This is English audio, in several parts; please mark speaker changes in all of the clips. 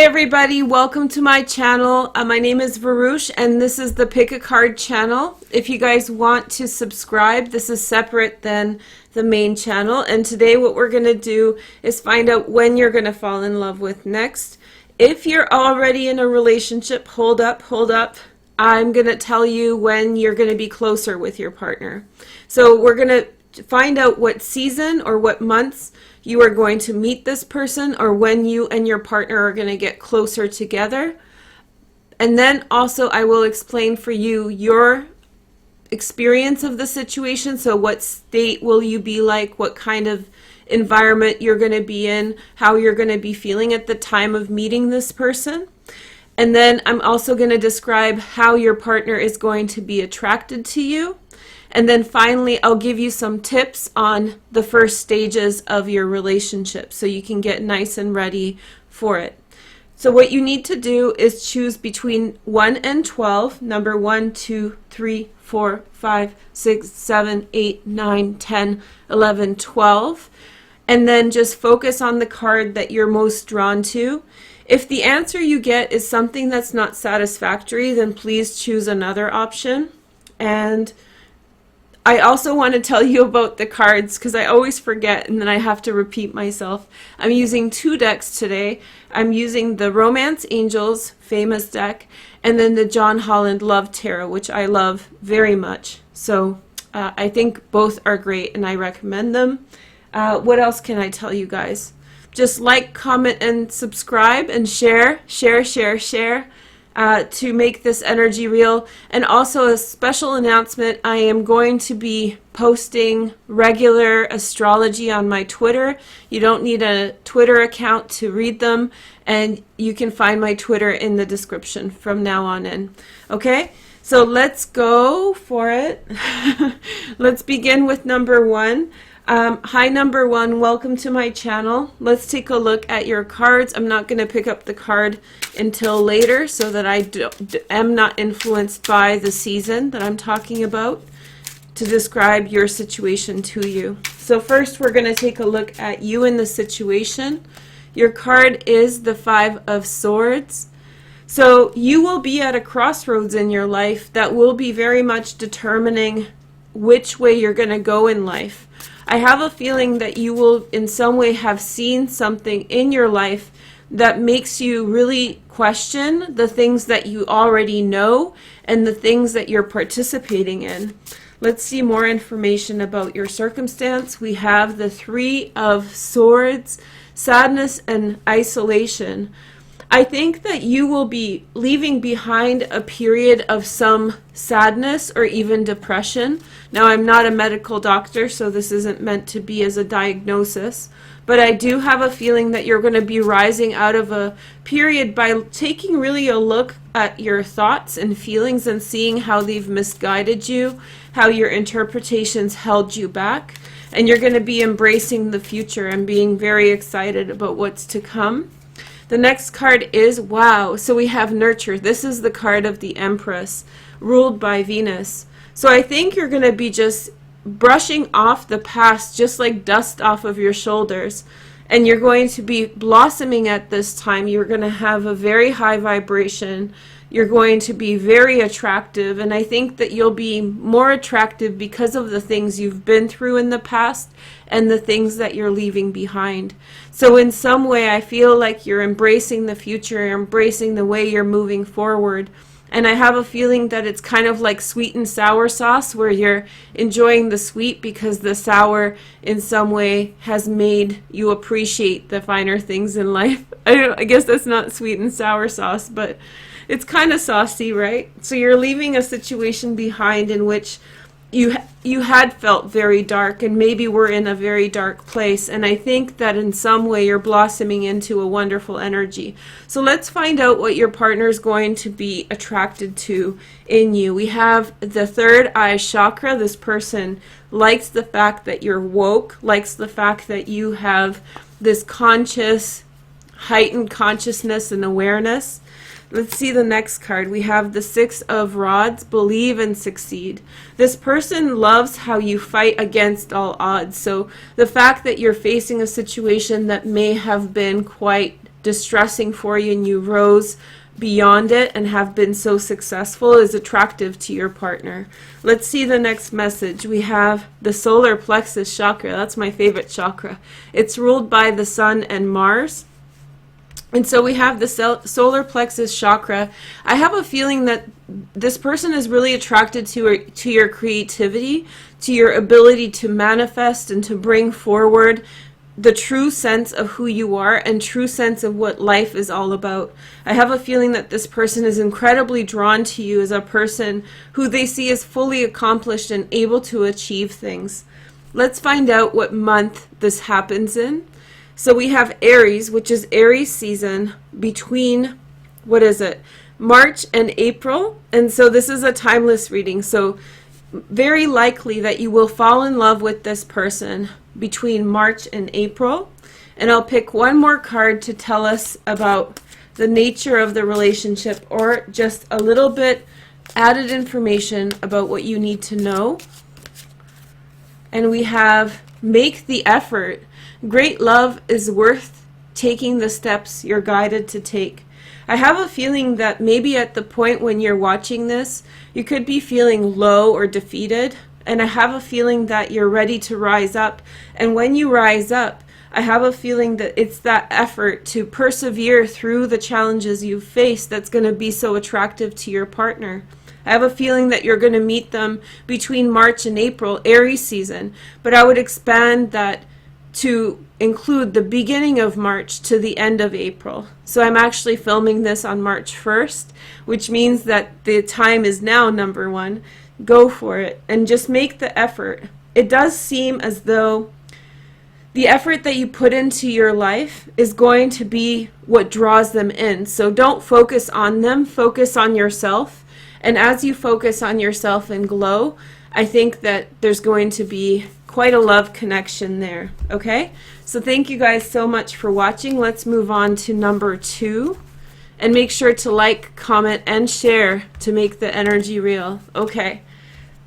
Speaker 1: Hi everybody, welcome to my channel. My name is Varush and this is the Pick a Card channel. If you guys want to subscribe, this is separate than the main channel. And today what we're going to do is find out when you're going to fall in love with next. If you're already in a relationship, hold up. I'm going to tell you when you're going to be closer with your partner. So we're going to find out what season or what months you are going to meet this person, or when you and your partner are going to get closer together. And then also I will explain for you your experience of the situation. So what state will you be like, what kind of environment you're going to be in, how you're going to be feeling at the time of meeting this person. And then I'm also going to describe how your partner is going to be attracted to you. And then finally, I'll give you some tips on the first stages of your relationship so you can get nice and ready for it. So what you need to do is choose between 1 and 12, number 1, 2, 3, 4, 5, 6, 7, 8, 9, 10, 11, 12, and then just focus on the card that you're most drawn to. If the answer you get is something that's not satisfactory, then please choose another option. And I also want to tell you about the cards because I always forget and then I have to repeat myself. I'm using two decks today. I'm using the Romance Angels famous deck and then the John Holland Love Tarot, which I love very much. So I think both are great and I recommend them. What else can I tell you guys? Just like, comment, and subscribe and share. To make this energy real. And also a special announcement, I am going to be posting regular astrology on my Twitter. You don't need a Twitter account to read them, and you can find my Twitter in the description from now on in. Okay, so let's go for it. Let's begin with number 1. Hi number 1, welcome to my channel. Let's take a look at your cards. I'm not going to pick up the card until later so that I am not influenced by the season that I'm talking about to describe your situation to you. So first we're going to take a look at you in the situation. Your card is the 5 of Swords. So you will be at a crossroads in your life that will be very much determining which way you're going to go in life. I have a feeling that you will in some way have seen something in your life that makes you really question the things that you already know and the things that you're participating in. Let's see more information about your circumstance. We have the 3 of Swords, sadness and isolation. I think that you will be leaving behind a period of some sadness or even depression. Now, I'm not a medical doctor, so this isn't meant to be as a diagnosis, but I do have a feeling that you're going to be rising out of a period by taking really a look at your thoughts and feelings and seeing how they've misguided you, how your interpretations held you back, and you're going to be embracing the future and being very excited about what's to come. The next card is, wow, so we have Nurture. This is the card of the Empress, ruled by Venus. So I think you're going to be just brushing off the past, just like dust off of your shoulders. And you're going to be blossoming at this time. You're going to have a very high vibration. You're going to be very attractive. And I think that you'll be more attractive because of the things you've been through in the past and the things that you're leaving behind. So in some way, I feel like you're embracing the future, you're embracing the way you're moving forward. And I have a feeling that it's kind of like sweet and sour sauce, where you're enjoying the sweet because the sour in some way has made you appreciate the finer things in life. I guess that's not sweet and sour sauce, but it's kind of saucy, right? So you're leaving a situation behind in which you had felt very dark and maybe were in a very dark place, and I think that in some way you're blossoming into a wonderful energy. So let's find out what your partner is going to be attracted to in you. We have the third eye chakra. This person likes the fact that you're woke, likes the fact that you have this conscious, heightened consciousness and awareness. Let's see the next card. We have the 6 of Rods, believe and succeed. This person loves how you fight against all odds. So the fact that you're facing a situation that may have been quite distressing for you and you rose beyond it and have been so successful is attractive to your partner. Let's see the next message. We have the solar plexus chakra. That's my favorite chakra. It's ruled by the sun and Mars. And so we have the solar plexus chakra. I have a feeling that this person is really attracted to your creativity, to your ability to manifest and to bring forward the true sense of who you are and true sense of what life is all about. I have a feeling that this person is incredibly drawn to you as a person who they see as fully accomplished and able to achieve things. Let's find out what month this happens in. So we have Aries, which is Aries season between, March and April. And so this is a timeless reading. So very likely that you will fall in love with this person between March and April. And I'll pick one more card to tell us about the nature of the relationship or just a little bit added information about what you need to know. And we have make the effort. Great love is worth taking the steps you're guided to take. I have a feeling that maybe at the point when you're watching this, you could be feeling low or defeated. And I have a feeling that you're ready to rise up. And when you rise up, I have a feeling that it's that effort to persevere through the challenges you face that's going to be so attractive to your partner. I have a feeling that you're going to meet them between March and April, Aries season. But I would expand that to include the beginning of March to the end of April. So I'm actually filming this on March 1st, which means that the time is now, number one. Go for it and just make the effort. It does seem as though the effort that you put into your life is going to be what draws them in. So don't focus on them, focus on yourself. And as you focus on yourself and glow, I think that there's going to be quite a love connection there. Okay? So thank you guys so much for watching. Let's move on to number 2. And make sure to like, comment, and share to make the energy real. Okay.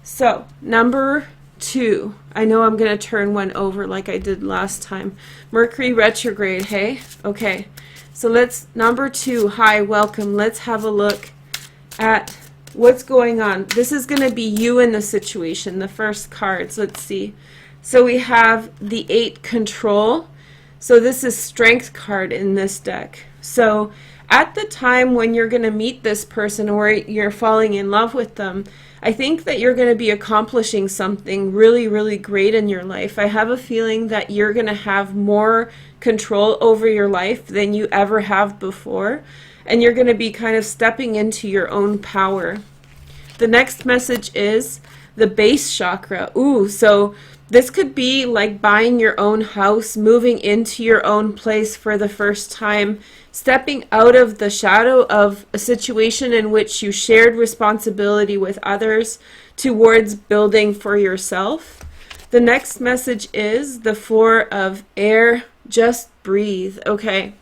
Speaker 1: So, number 2. I know I'm going to turn one over like I did last time. Mercury retrograde, hey? Okay. So number 2, hi, welcome. Let's have a look at what's going on. This is going to be you in the situation, the first cards. Let's see. So we have the 8 control. So this is strength card in this deck. So at the time when you're going to meet this person or you're falling in love with them, I think that you're going to be accomplishing something really, really great in your life. I have a feeling that you're going to have more control over your life than you ever have before. And you're going to be kind of stepping into your own power. The next message is the base chakra. Ooh, so this could be like buying your own house, moving into your own place for the first time, stepping out of the shadow of a situation in which you shared responsibility with others towards building for yourself. The next message is the 4 of air, just breathe. Okay.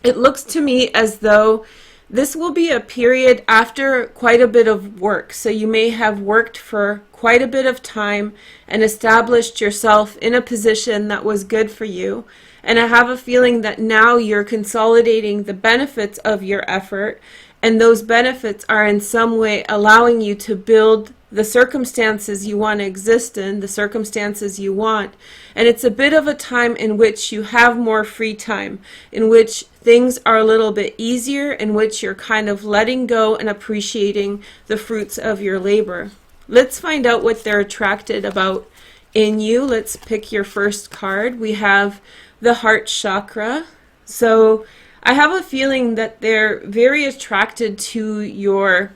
Speaker 1: It looks to me as though this will be a period after quite a bit of work. So you may have worked for quite a bit of time and established yourself in a position that was good for you. And I have a feeling that now you're consolidating the benefits of your effort, and those benefits are in some way allowing you to build the circumstances you want to exist in, the circumstances you want. And it's a bit of a time in which you have more free time, in which things are a little bit easier, in which you're kind of letting go and appreciating the fruits of your labor. Let's find out what they're attracted about in you. Let's pick your first card. We have the heart chakra. So I have a feeling that they're very attracted to your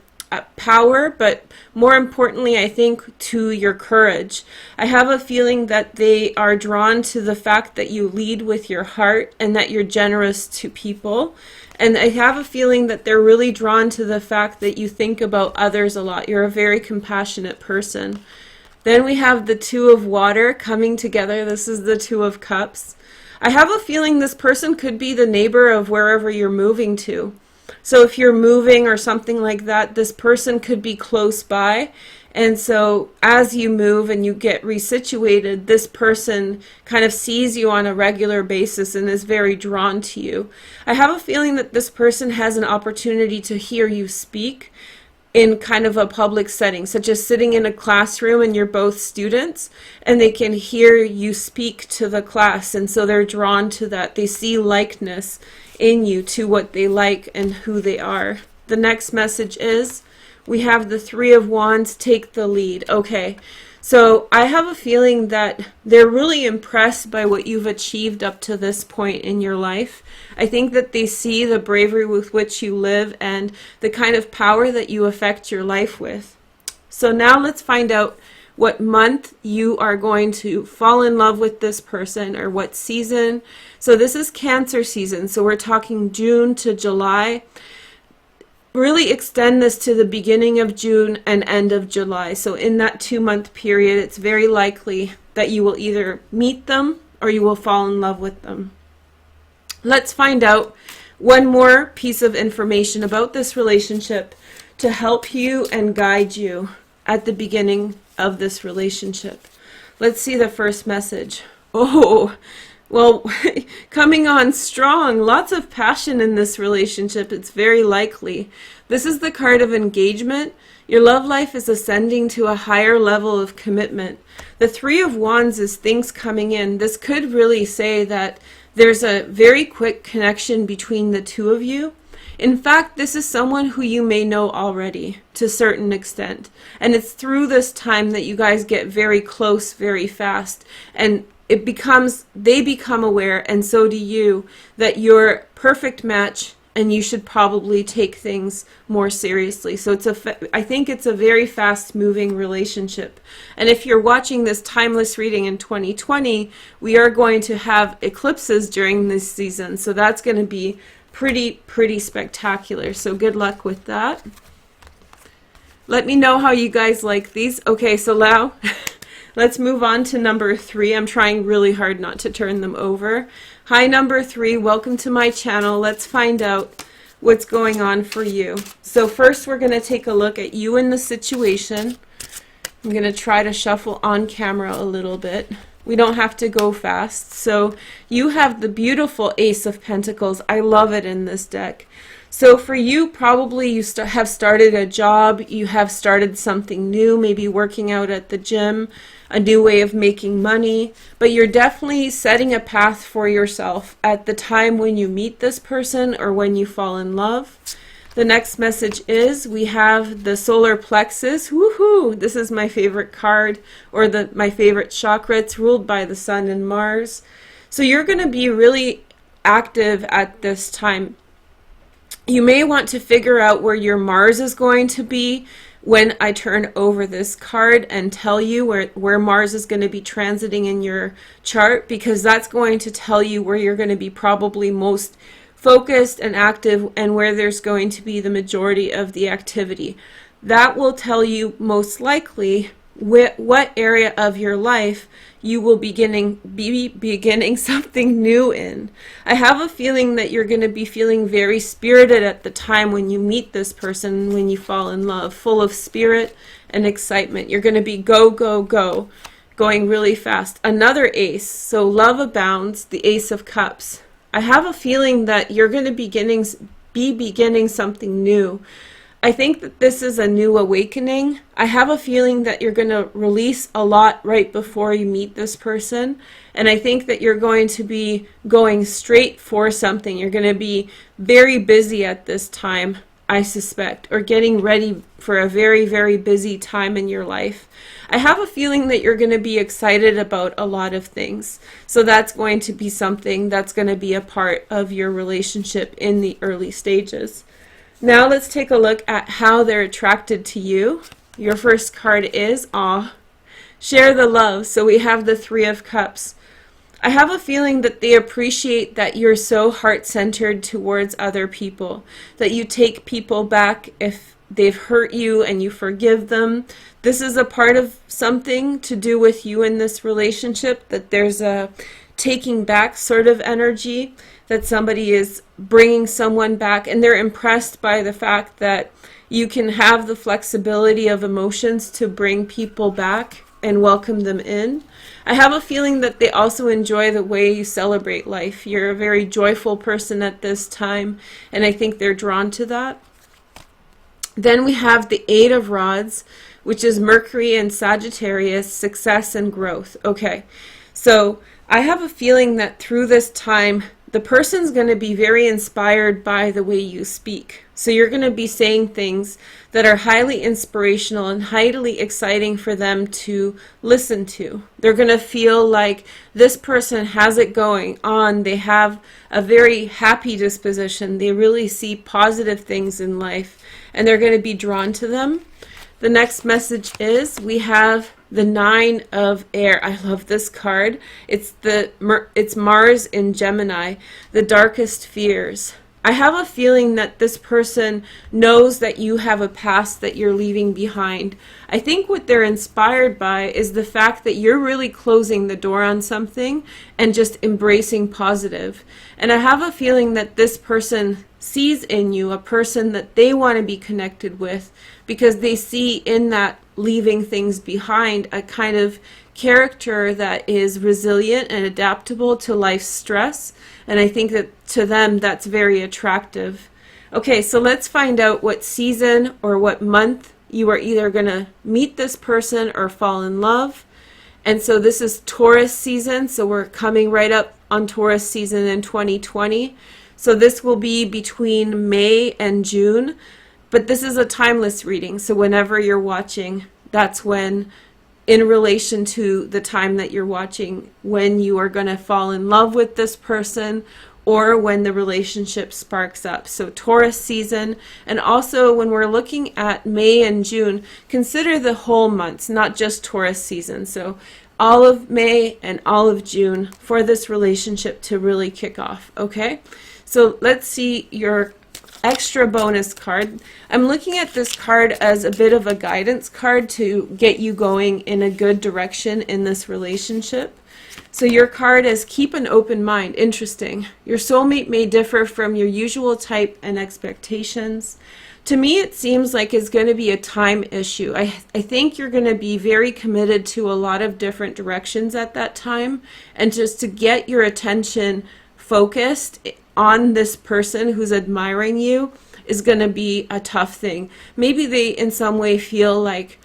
Speaker 1: power, but more importantly, I think to your courage. I have a feeling that they are drawn to the fact that you lead with your heart and that you're generous to people. And I have a feeling that they're really drawn to the fact that you think about others a lot. You're a very compassionate person. Then we have the 2 of water coming together. This is the 2 of cups. I have a feeling this person could be the neighbor of wherever you're moving to. So if you're moving or something like that, this person could be close by. And so as you move and you get resituated, this person kind of sees you on a regular basis and is very drawn to you. I have a feeling that this person has an opportunity to hear you speak in kind of a public setting, such as sitting in a classroom and you're both students and they can hear you speak to the class, and so they're drawn to that. They see likeness in you to what they like and who they are. The next message is we have the Three of Wands, take the lead. Okay, so I have a feeling that they're really impressed by what you've achieved up to this point in your life. I think that they see the bravery with which you live and the kind of power that you affect your life with. So now let's find out what month you are going to fall in love with this person, or what season. So this is Cancer season, so we're talking June to July. Really extend this to the beginning of June and end of July. So in that 2-month period, it's very likely that you will either meet them or you will fall in love with them. Let's find out one more piece of information about this relationship to help you and guide you at the beginning of this relationship. Let's see the first message. Oh, well, coming on strong, lots of passion in this relationship. It's very likely. This is the card of engagement. Your love life is ascending to a higher level of commitment. The Three of Wands is things coming in. This could really say that there's a very quick connection between the two of you. In fact, this is someone who you may know already to a certain extent. And it's through this time that you guys get very close very fast. And they become aware, and so do you, that you're a perfect match and you should probably take things more seriously. So I think it's a very fast moving relationship. And if you're watching this timeless reading in 2020, we are going to have eclipses during this season. So that's going to be pretty spectacular. So good luck with that. Let me know how you guys like these. Okay, so now let's move on to number 3. I'm trying really hard not to turn them over. Hi, number 3. Welcome to my channel. Let's find out what's going on for you. So first, we're going to take a look at you in the situation. I'm going to try to shuffle on camera a little bit. We don't have to go fast. So you have the beautiful Ace of Pentacles. I love it in this deck. So for you, probably you have started a job, you have started something new, maybe working out at the gym, a new way of making money, but you're definitely setting a path for yourself at the time when you meet this person or when you fall in love. The next message is we have the solar plexus. Woohoo! This is my favorite card, or my favorite chakra. It's ruled by the Sun and Mars. So you're going to be really active at this time. You may want to figure out where your Mars is going to be when I turn over this card and tell you where Mars is going to be transiting in your chart, because that's going to tell you where you're going to be probably most focused and active and where there's going to be the majority of the activity. That will tell you most likely what area of your life you will be beginning something new in. I have a feeling that you're going to be feeling very spirited at the time when you meet this person, when you fall in love, full of spirit and excitement. You're going to be go, go, go, going really fast. Another ace, so love abounds, the Ace of Cups. I have a feeling that you're going to be beginning something new. I think that this is a new awakening. I have a feeling that you're going to release a lot right before you meet this person. And I think that you're going to be going straight for something. You're going to be very busy at this time, I suspect, or getting ready for a very, very busy time in your life. I have a feeling that you're going to be excited about a lot of things. So that's going to be something that's going to be a part of your relationship in the early stages. Now let's take a look at how they're attracted to you. Your first card is awe. Share the love. So we have the Three of Cups. I have a feeling that they appreciate that you're so heart-centered towards other people, that you take people back if they've hurt you and you forgive them. This is a part of something to do with you in this relationship, that there's a taking back sort of energy, that somebody is bringing someone back, and they're impressed by the fact that you can have the flexibility of emotions to bring people back and welcome them in. I have a feeling that they also enjoy the way you celebrate life. You're a very joyful person at this time, and I think they're drawn to that. Then we have the Eight of Rods, which is Mercury and Sagittarius, success and growth. Okay, so I have a feeling that through this time, the person's going to be very inspired by the way you speak. So you're going to be saying things that are highly inspirational and highly exciting for them to listen to. They're going to feel like this person has it going on. They have a very happy disposition. They really see positive things in life, and they're going to be drawn to them. The next message is we have the Nine of Air. I love this card. It's Mars in Gemini, the darkest fears. I have a feeling that this person knows that you have a past that you're leaving behind. I think what they're inspired by is the fact that you're really closing the door on something and just embracing positive. And I have a feeling that this person sees in you a person that they want to be connected with, because they see in that leaving things behind a kind of character that is resilient and adaptable to life's stress. And I think that to them that's very attractive. Okay, so let's find out what season or what month you are either going to meet this person or fall in love. And so this is Taurus season, so we're coming right up on Taurus season in 2020. So this will be between May and June, but this is a timeless reading. So whenever you're watching, that's when, in relation to the time that you're watching, when you are going to fall in love with this person or when the relationship sparks up. So Taurus season, and also when we're looking at May and June, consider the whole months, not just Taurus season. So all of May and all of June for this relationship to really kick off, okay? So let's see your extra bonus card. I'm looking at this card as a bit of a guidance card to get you going in a good direction in this relationship. So your card is keep an open mind. Interesting. Your soulmate may differ from your usual type and expectations. To me, it seems like it's going to be a time issue. I think you're going to be very committed to a lot of different directions at that time, and just to get your attention focused on this person who's admiring you is going to be a tough thing. Maybe they in some way feel like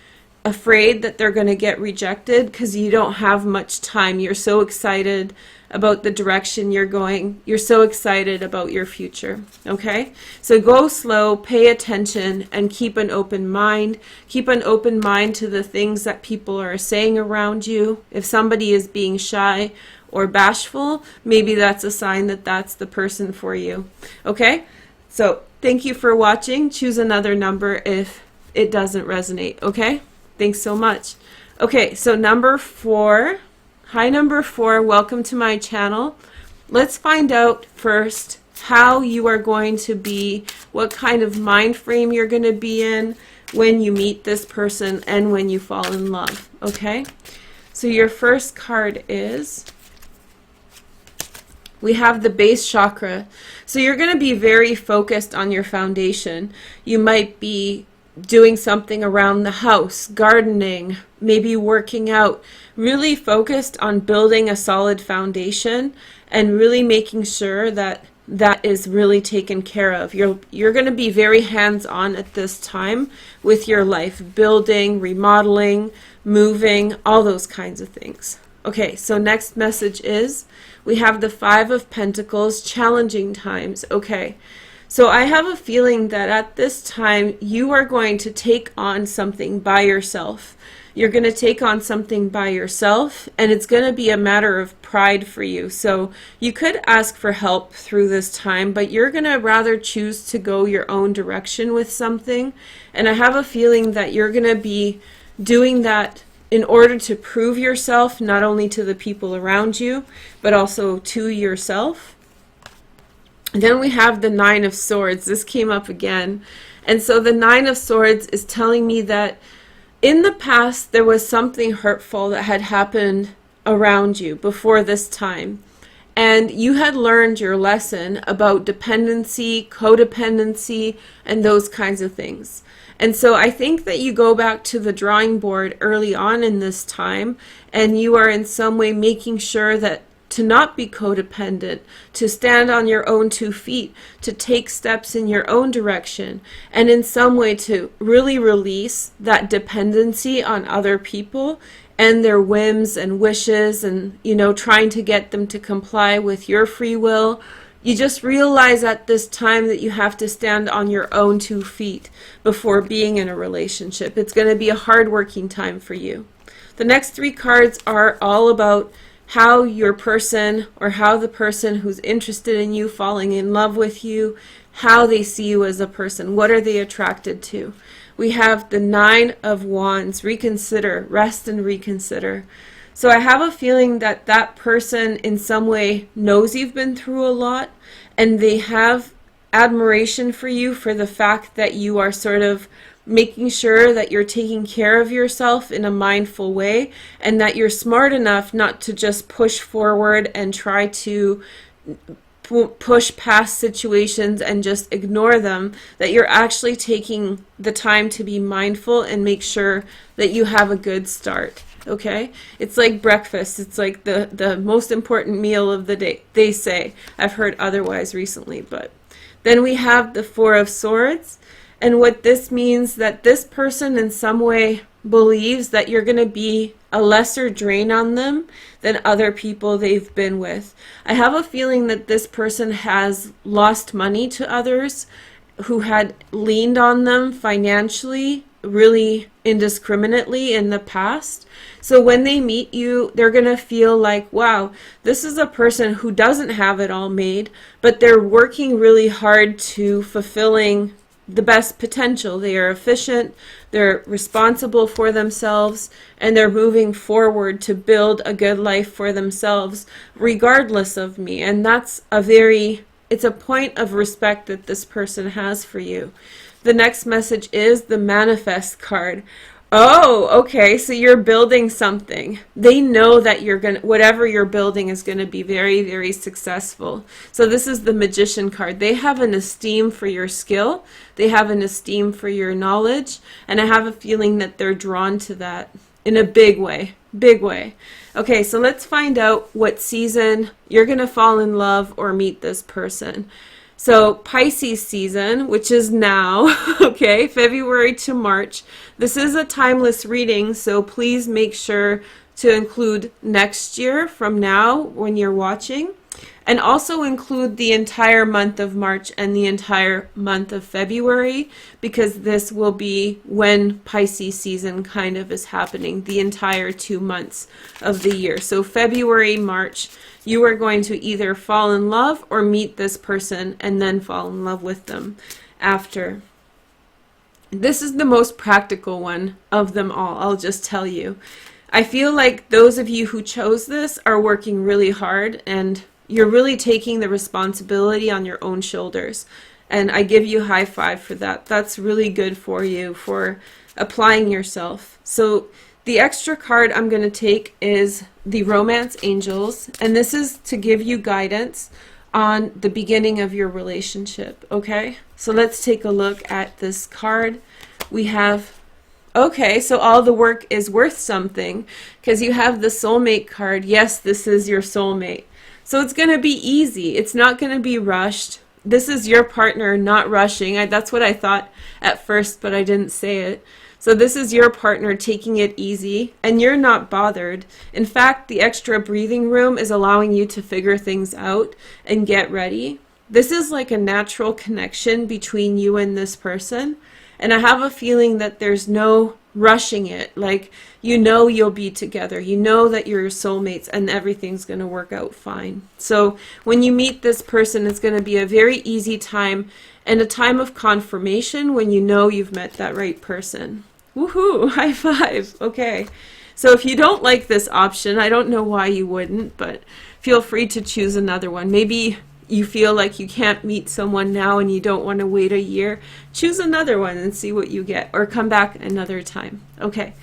Speaker 1: afraid that they're going to get rejected because you don't have much time. You're so excited about the direction you're going. You're so excited about your future. Okay? So go slow, pay attention, and keep an open mind. Keep an open mind to the things that people are saying around you. If somebody is being shy or bashful, maybe that's a sign that that's the person for you. Okay? So thank you for watching. Choose another number if it doesn't resonate. Okay? Thanks so much. Okay, so number 4. Hi, number 4. Welcome to my channel. Let's find out first how you are going to be, what kind of mind frame you're going to be in when you meet this person and when you fall in love. Okay? So your first card is, we have the base chakra. So you're going to be very focused on your foundation. You might be doing something around the house, gardening, maybe working out, really focused on building a solid foundation and really making sure that that is really taken care of. You're going to be very hands-on at this time with your life, building, remodeling, moving, all those kinds of things. Okay, so next message is, we have the 5 of Pentacles, challenging times. Okay, so I have a feeling that at this time you are going to take on something by yourself. You're going to take on something by yourself, and it's going to be a matter of pride for you. So you could ask for help through this time, but you're going to rather choose to go your own direction with something. And I have a feeling that you're going to be doing that in order to prove yourself, not only to the people around you, but also to yourself. Then we have the 9 of Swords. This came up again. And so the 9 of Swords is telling me that in the past there was something hurtful that had happened around you before this time. and you had learned your lesson about dependency, codependency, and those kinds of things. And so I think that you go back to the drawing board early on in this time, and you are in some way making sure that to not be codependent, to stand on your own 2 feet, to take steps in your own direction, and in some way to really release that dependency on other people and their whims and wishes, and, you know, trying to get them to comply with your free will. You just realize at this time that you have to stand on your own 2 feet before being in a relationship. It's going to be a hard-working time for you. The next 3 cards are all about how your person, or how the person who's interested in you, falling in love with you, how they see you as a person. What are they attracted to? We have the 9 of Wands, reconsider, rest and reconsider. So I have a feeling that that person in some way knows you've been through a lot, and they have admiration for you for the fact that you are sort of making sure that you're taking care of yourself in a mindful way, and that you're smart enough not to just push forward and try to push past situations and just ignore them, that you're actually taking the time to be mindful and make sure that you have a good start. Okay? It's like breakfast. It's like the most important meal of the day, they say. I've heard otherwise recently, but then we have the 4 of Swords, and what this means that this person in some way believes that you're going to be a lesser drain on them than other people they've been with. I have a feeling that this person has lost money to others who had leaned on them financially really indiscriminately in the past. So when they meet you, they're going to feel like, wow, this is a person who doesn't have it all made, but they're working really hard to fulfilling the best potential. They are efficient, they're responsible for themselves, and they're moving forward to build a good life for themselves regardless of me. And that's it's a point of respect that this person has for you. The next message is the Manifest card. Oh, okay, so you're building something. They know that whatever you're building is going to be very, very successful. So this is the Magician card. They have an esteem for your skill. They have an esteem for your knowledge. And I have a feeling that they're drawn to that in a big way. Big way. Okay, so let's find out what season you're going to fall in love or meet this person. So Pisces season, which is now, okay, February to March. This is a timeless reading, so please make sure to include next year from now when you're watching, and also include the entire month of March and the entire month of February, because this will be when Pisces season kind of is happening, the entire 2 months of the year. So February, March, you are going to either fall in love or meet this person and then fall in love with them after. This is the most practical one of them all, I'll just tell you. I feel like those of you who chose this are working really hard, and you're really taking the responsibility on your own shoulders. And I give you a high five for that. That's really good for you, for applying yourself. So the extra card I'm going to take is the Romance Angels, and this is to give you guidance on the beginning of your relationship, okay? So let's take a look at this card. We have, okay, so all the work is worth something, because you have the Soulmate card. Yes, this is your soulmate. So it's going to be easy. It's not going to be rushed. This is your partner not rushing. That's what I thought at first, but I didn't say it. So this is your partner taking it easy, and you're not bothered. In fact, the extra breathing room is allowing you to figure things out and get ready. This is like a natural connection between you and this person, and I have a feeling that there's no rushing it. Like, you know you'll be together. You know that you're soulmates and everything's going to work out fine. So when you meet this person, it's going to be a very easy time and a time of confirmation when you know you've met that right person. Woohoo! High five! Okay. So if you don't like this option, I don't know why you wouldn't, but feel free to choose another one. Maybe you feel like you can't meet someone now and you don't want to wait a year. Choose another one and see what you get, or come back another time. Okay.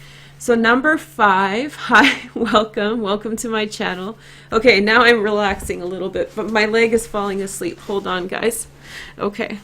Speaker 1: So number 5, hi, welcome to my channel. Okay, now I'm relaxing a little bit, but my leg is falling asleep. Hold on, guys. Okay.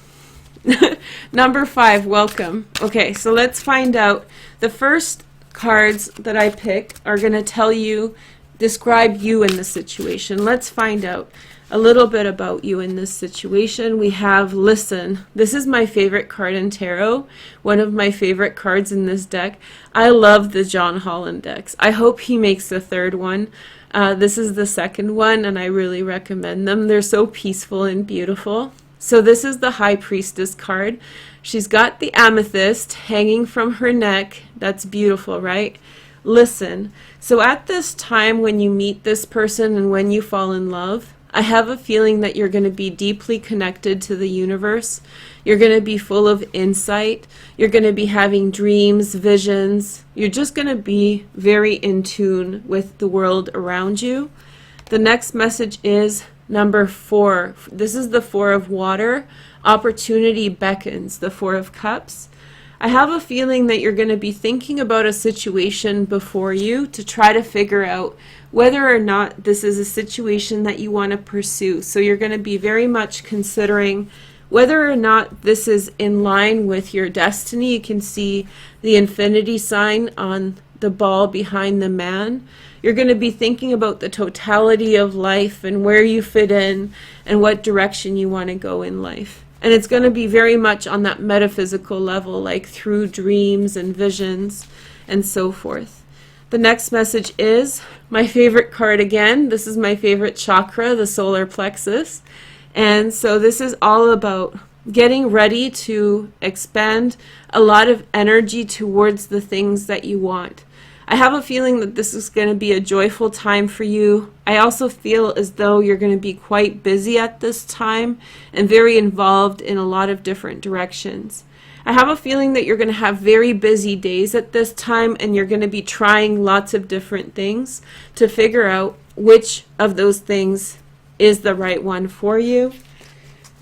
Speaker 1: Number 5, welcome. Okay, so let's find out. The first cards that I pick are going to describe you in the situation. Let's find out a little bit about you in this situation. We have listen. This is my favorite card in tarot, one of my favorite cards in this deck. I love the John Holland decks. I hope he makes the third one. This is the second one, and I really recommend them. They're so peaceful and beautiful. So this is the High Priestess card. She's got the amethyst hanging from her neck. That's beautiful, right? Listen. So at this time when you meet this person and when you fall in love, I have a feeling that you're going to be deeply connected to the universe. You're going to be full of insight. You're going to be having dreams, visions. You're just going to be very in tune with the world around you. The next message is number 4. This is the 4 of water. Opportunity beckons, the 4 of cups. I have a feeling that you're going to be thinking about a situation before you to try to figure out whether or not this is a situation that you want to pursue. So you're going to be very much considering whether or not this is in line with your destiny. You can see the infinity sign on the ball behind the man. You're going to be thinking about the totality of life and where you fit in and what direction you want to go in life. And it's going to be very much on that metaphysical level, like through dreams and visions and so forth. The next message is my favorite card again. This is my favorite chakra, the solar plexus. And so this is all about getting ready to expend a lot of energy towards the things that you want. I have a feeling that this is going to be a joyful time for you. I also feel as though you're going to be quite busy at this time and very involved in a lot of different directions. I have a feeling that you're going to have very busy days at this time, and you're going to be trying lots of different things to figure out which of those things is the right one for you.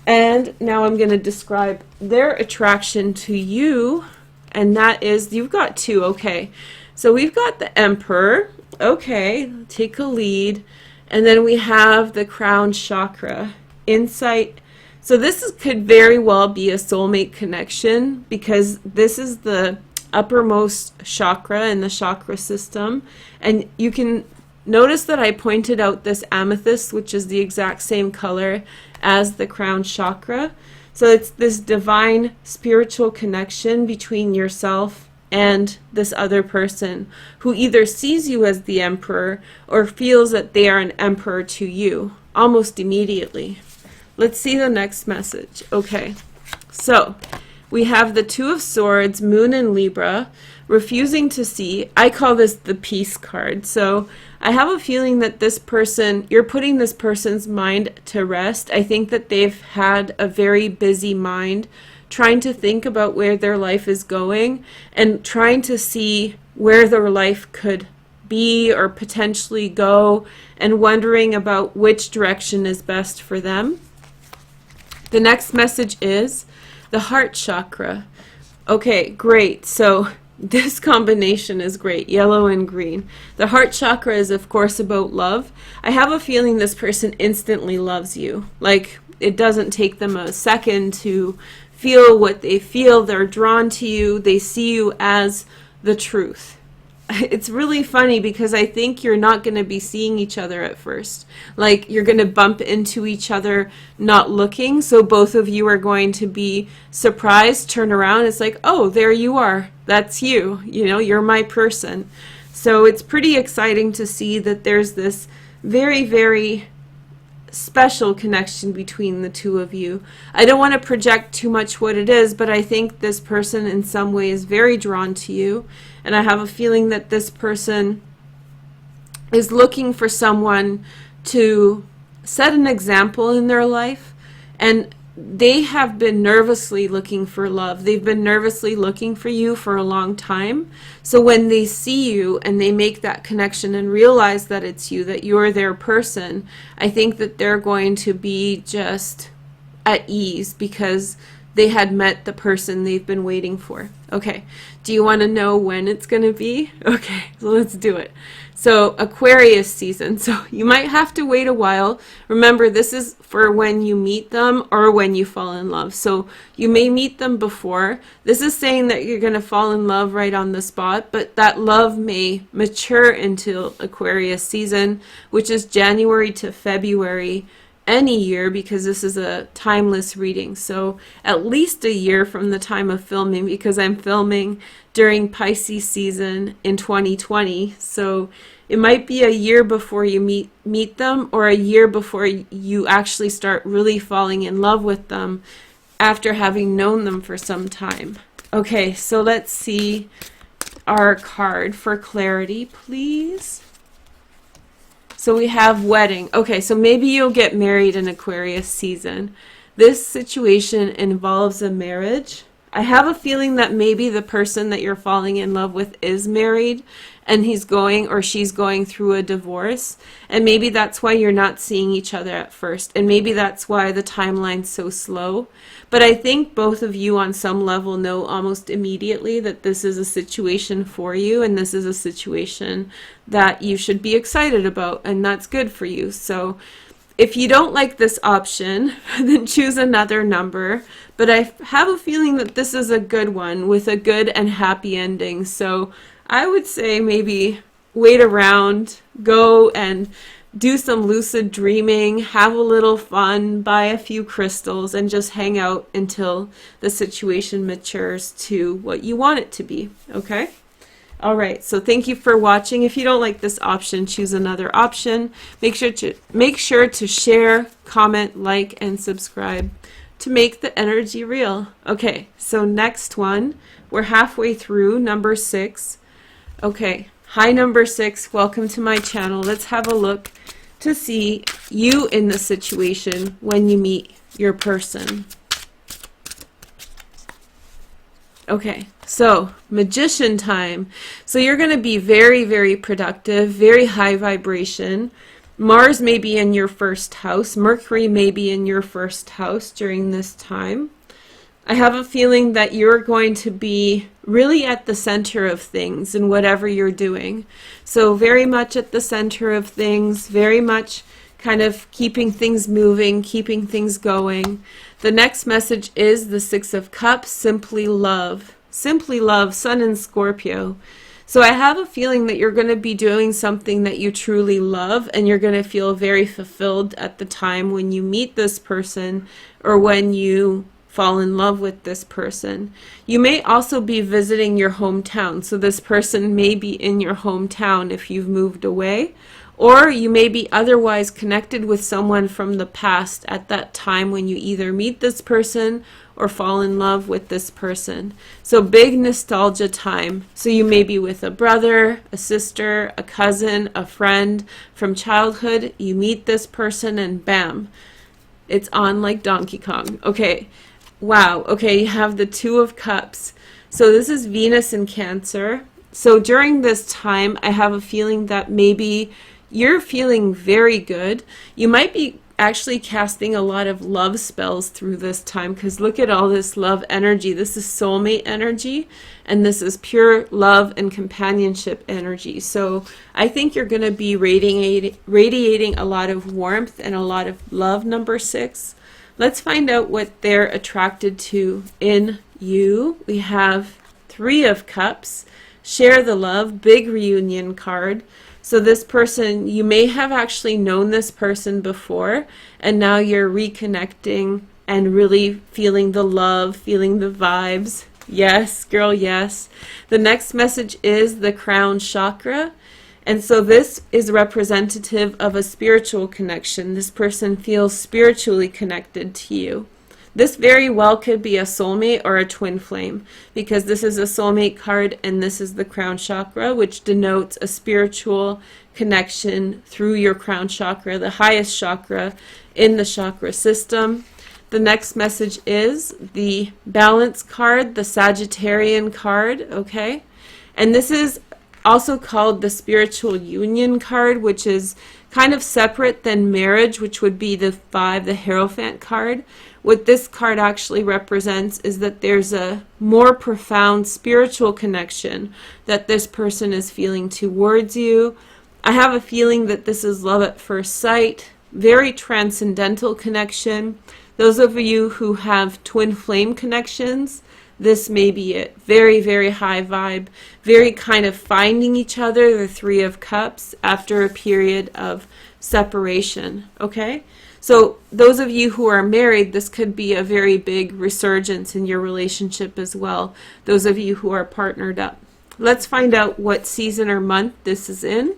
Speaker 1: And now I'm going to describe their attraction to you, and that is, you've got 2, okay. So we've got the Emperor, okay, take a lead, and then we have the crown chakra, insight. So this could very well be a soulmate connection because this is the uppermost chakra in the chakra system. And you can notice that I pointed out this amethyst, which is the exact same color as the crown chakra. So it's this divine spiritual connection between yourself and this other person who either sees you as the emperor or feels that they are an emperor to you almost immediately. Let's see the next message. Okay, so we have the 2 of Swords, Moon in Libra, refusing to see. I call this the peace card. So I have a feeling that this person, you're putting this person's mind to rest. I think that they've had a very busy mind trying to think about where their life is going and trying to see where their life could be or potentially go and wondering about which direction is best for them. The next message is the heart chakra. Okay, great. So this combination is great, yellow and green. The heart chakra is, of course, about love. I have a feeling this person instantly loves you. Like, it doesn't take them a second to feel what they feel. They're drawn to you. They see you as the truth. It's really funny because I think you're not going to be seeing each other at first. Like, you're going to bump into each other not looking. So both of you are going to be surprised, turn around. It's like, oh, there you are. That's you. You know, you're my person. So it's pretty exciting to see that there's this very, very special connection between the 2 of you. I don't want to project too much what it is, but I think this person in some way is very drawn to you, and I have a feeling that this person is looking for someone to set an example in their life, and they have been nervously looking for love. They've been nervously looking for you for a long time. So when they see you and they make that connection and realize that it's you, that you're their person, I think that they're going to be just at ease because they had met the person they've been waiting for. Okay, do you want to know when it's going to be? Okay, so let's do it. So Aquarius season. So you might have to wait a while. Remember, this is for when you meet them or when you fall in love. So you may meet them before. This is saying that you're going to fall in love right on the spot, but that love may mature into Aquarius season, which is January to February any year, because this is a timeless reading. So at least a year from the time of filming, because I'm filming during Pisces season in 2020. So it might be a year before you meet them, or a year before you actually start really falling in love with them after having known them for some time. Okay, so let's see our card for clarity, please. So we have wedding. Okay, so maybe you'll get married in Aquarius season. This situation involves a marriage. I have a feeling that maybe the person that you're falling in love with is married, and he's going or she's going through a divorce, and maybe that's why you're not seeing each other at first, and maybe that's why the timeline's so slow. But I think both of you on some level know almost immediately that this is a situation for you, and this is a situation that you should be excited about, and that's good for you. So if you don't like this option, then choose another number. But I have a feeling that this is a good one with a good and happy ending. So I would say maybe wait around, go and do some lucid dreaming, have a little fun, buy a few crystals, and just hang out until the situation matures to what you want it to be. Okay? All right, so thank you for watching. If you don't like this option, choose another option. Make sure to share, comment, like, and subscribe to make the energy real. Okay, so next one, we're halfway through, number 6. Okay, hi number 6, welcome to my channel. Let's have a look to see you in the situation when you meet your person. Okay, so magician time. So you're going to be very, very productive, very high vibration. Mars may be in your first house. Mercury may be in your first house during this time. I have a feeling that you're going to be really at the center of things in whatever you're doing. So very much at the center of things, very much kind of keeping things moving, keeping things going. The next message is the 6 of Cups, simply love. Simply love, Sun in Scorpio. So I have a feeling that you're going to be doing something that you truly love, and you're going to feel very fulfilled at the time when you meet this person or when you fall in love with this person. You may also be visiting your hometown. So this person may be in your hometown if you've moved away. Or you may be otherwise connected with someone from the past at that time when you either meet this person or fall in love with this person. So big nostalgia time. So you may be with a brother, a sister, a cousin, a friend from childhood. You meet this person and bam, it's on like Donkey Kong. Okay, wow. Okay, you have the 2 of Cups. So this is Venus in Cancer. So during this time, I have a feeling that maybe you're feeling very good. You might be actually casting a lot of love spells through this time, because look at all this love energy. This is soulmate energy, and this is pure love and companionship energy. So I think you're going to be radiating a lot of warmth and a lot of love, number 6. Let's find out what they're attracted to in you. We have 3 of Cups, share the love, big reunion card. So this person, you may have actually known this person before, and now you're reconnecting and really feeling the love, feeling the vibes. Yes, girl, yes. The next message is the crown chakra. And so this is representative of a spiritual connection. This person feels spiritually connected to you. This very well could be a soulmate or a twin flame, because this is a soulmate card and this is the crown chakra, which denotes a spiritual connection through your crown chakra, the highest chakra in the chakra system. The next message is the balance card, the Sagittarian card, okay? And this is also called the spiritual union card, which is kind of separate than marriage, which would be the 5, the Hierophant card, what this card actually represents is that there's a more profound spiritual connection that this person is feeling towards you. I have a feeling that this is love at first sight, very transcendental connection. Those of you who have twin flame connections, this may be it. Very, very high vibe, very kind of finding each other, the Three of Cups, after a period of separation, okay? So those of you who are married, this could be a very big resurgence in your relationship as well. Those of you who are partnered up. Let's find out what season or month this is in.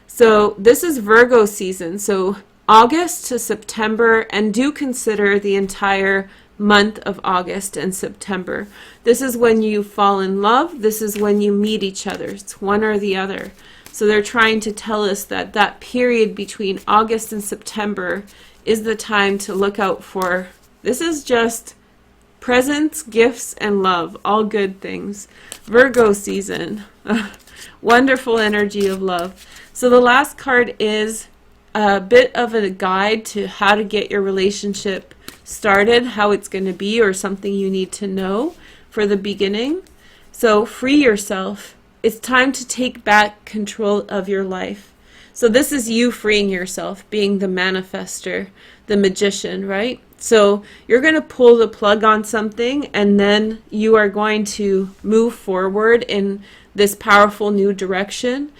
Speaker 1: So this is Virgo season, so August to September, and do consider the entire month of August and September. This is when you fall in love. This is when you meet each other. It's one or the other. So they're trying to tell us that that period between August and September is the time to look out for. This is just presents, gifts, and love. All good things. Virgo season. Wonderful energy of love. So the last card is a bit of a guide to how to get your relationship started, how it's going to be, or something you need to know for the beginning. So free yourself. It's time to take back control of your life. So this is you freeing yourself, being the manifester, the magician, right? So you're going to pull the plug on something, and then you are going to move forward in this powerful new direction.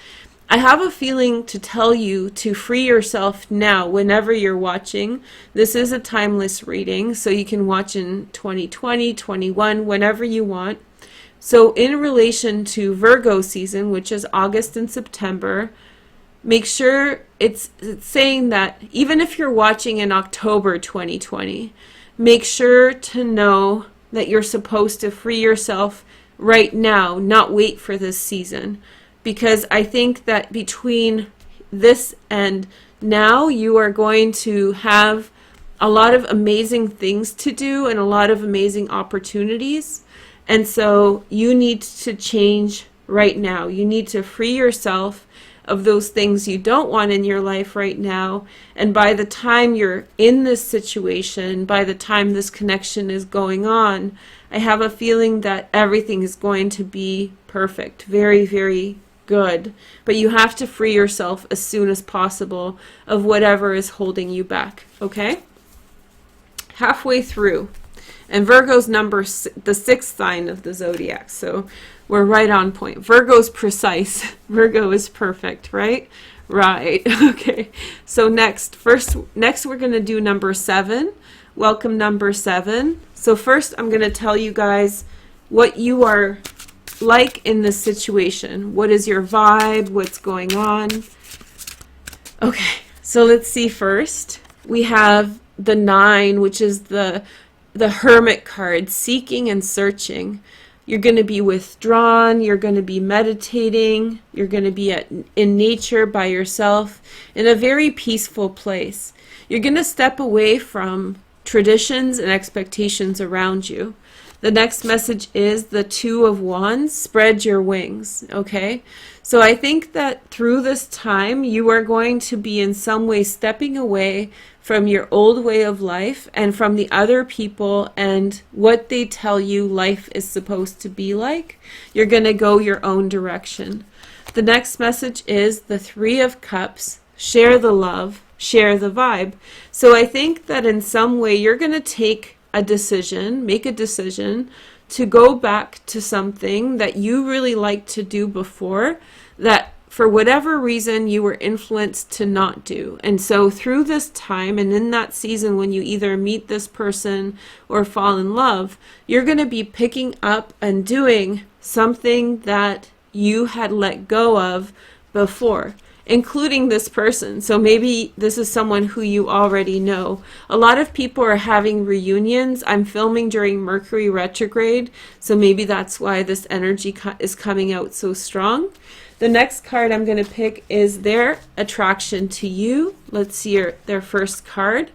Speaker 1: I have a feeling to tell you to free yourself now whenever you're watching. This is a timeless reading, so you can watch in 2020, 21, whenever you want. So in relation to Virgo season, which is August and September, make sure it's saying that even if you're watching in October 2020, make sure to know that you're supposed to free yourself right now, not wait for this season. Because I think that between this and now, you are going to have a lot of amazing things to do and a lot of amazing opportunities. And so you need to change right now. You need to free yourself of those things you don't want in your life right now. And by the time you're in this situation, by the time this connection is going on, I have a feeling that everything is going to be perfect. Very, very good. But you have to free yourself as soon as possible of whatever is holding you back. Okay? Halfway through. And Virgo's the sixth sign of the zodiac. So we're right on point. Virgo's precise. Virgo is perfect, right? Right. Okay. So next we're going to do number 7. Welcome number 7. So first I'm going to tell you guys what you are like in this situation. What is your vibe? What's going on? Okay, so let's see first. We have the 9, which is the Hermit card, seeking and searching. You're going to be withdrawn, you're going to be meditating, you're going to be in nature by yourself in a very peaceful place. You're going to step away from traditions and expectations around you. The next message is the 2 of Wands, spread your wings, okay? So I think that through this time, you are going to be in some way stepping away from your old way of life and from the other people and what they tell you life is supposed to be like. You're going to go your own direction. The next message is the 3 of Cups, share the love, share the vibe. So I think that in some way you're going to make a decision to go back to something that you really liked to do before, that for whatever reason you were influenced to not do. And so through this time and in that season when you either meet this person or fall in love, you're going to be picking up and doing something that you had let go of before, including this person. So maybe this is someone who you already know. A lot of people are having reunions. I'm filming during Mercury retrograde, so maybe that's why this energy is coming out so strong. The next card I'm going to pick is their attraction to you. Let's see their first card.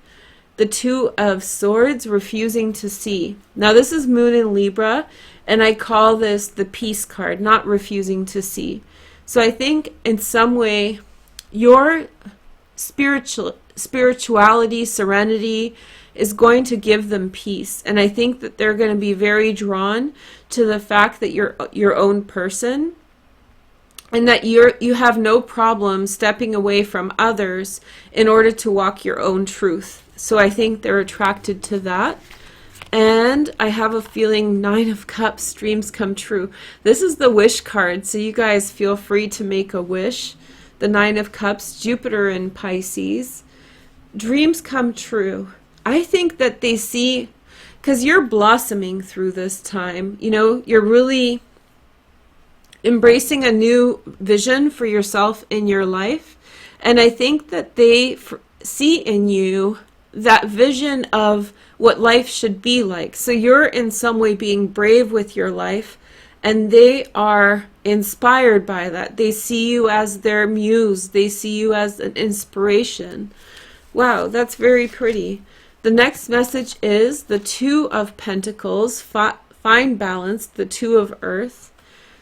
Speaker 1: The 2 of Swords, refusing to see. Now this is Moon in Libra, and I call this the peace card, not refusing to see. So I think in some way your spirituality, serenity is going to give them peace. And I think that they're going to be very drawn to the fact that you're your own person, and that you have no problem stepping away from others in order to walk your own truth. So I think they're attracted to that. And I have a feeling 9 of Cups, dreams come true. This is the wish card, so you guys feel free to make a wish. The 9 of Cups, Jupiter in Pisces. Dreams come true. I think that they see, because you're blossoming through this time. You know, you're really embracing a new vision for yourself in your life. And I think that they see in you that vision of what life should be like. So you're in some way being brave with your life, and they are inspired by that. They see you as their muse. They see you as an inspiration. Wow, that's very pretty. The next message is the 2 of Pentacles, find balance, the 2 of Earth.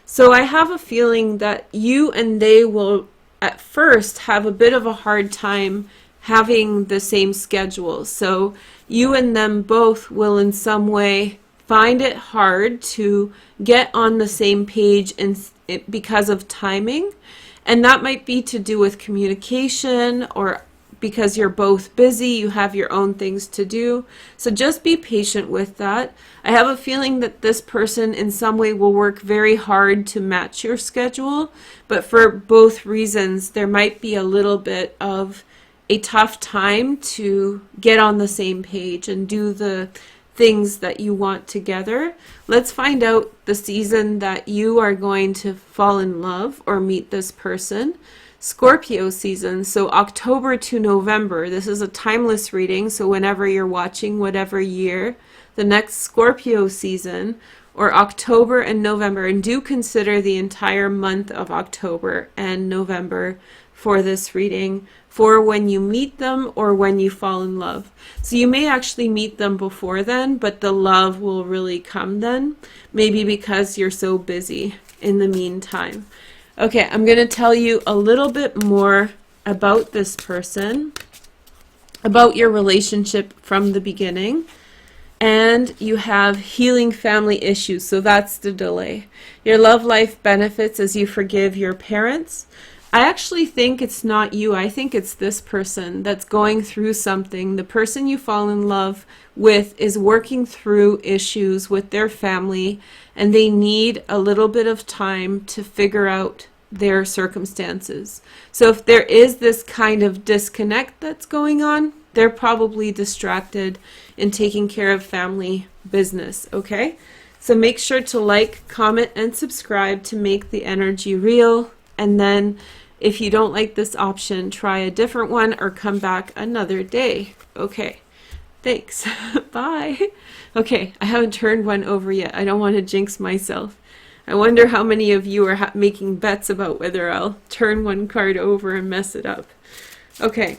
Speaker 1: So I have a feeling that you and they will at first have a bit of a hard time having the same schedule. So you and them both will in some way find it hard to get on the same page because of timing. And that might be to do with communication, or because you're both busy, you have your own things to do. So just be patient with that. I have a feeling that this person in some way will work very hard to match your schedule, but for both reasons, there might be a little bit of a tough time to get on the same page and do the things that you want together. Let's find out the season that you are going to fall in love or meet this person. Scorpio season, so October to November. This is a timeless reading, so whenever you're watching, whatever year, the next Scorpio season, or October and November, and do consider the entire month of October and November for this reading, for when you meet them or when you fall in love. So you may actually meet them before then, but the love will really come then, maybe because you're so busy in the meantime. Okay, I'm going to tell you a little bit more about this person, about your relationship from the beginning. And you have healing family issues, so that's the delay. Your love life benefits as you forgive your parents. I actually think it's not you. I think it's this person that's going through something. The person you fall in love with is working through issues with their family, and they need a little bit of time to figure out their circumstances. So if there is this kind of disconnect that's going on, they're probably distracted in taking care of family business, okay? So make sure to like, comment, and subscribe to make the energy real. And then if you don't like this option, try a different one or come back another day. Okay, thanks. Bye. Okay, I haven't turned one over yet. I don't want to jinx myself. I wonder how many of you are making bets about whether I'll turn one card over and mess it up. Okay,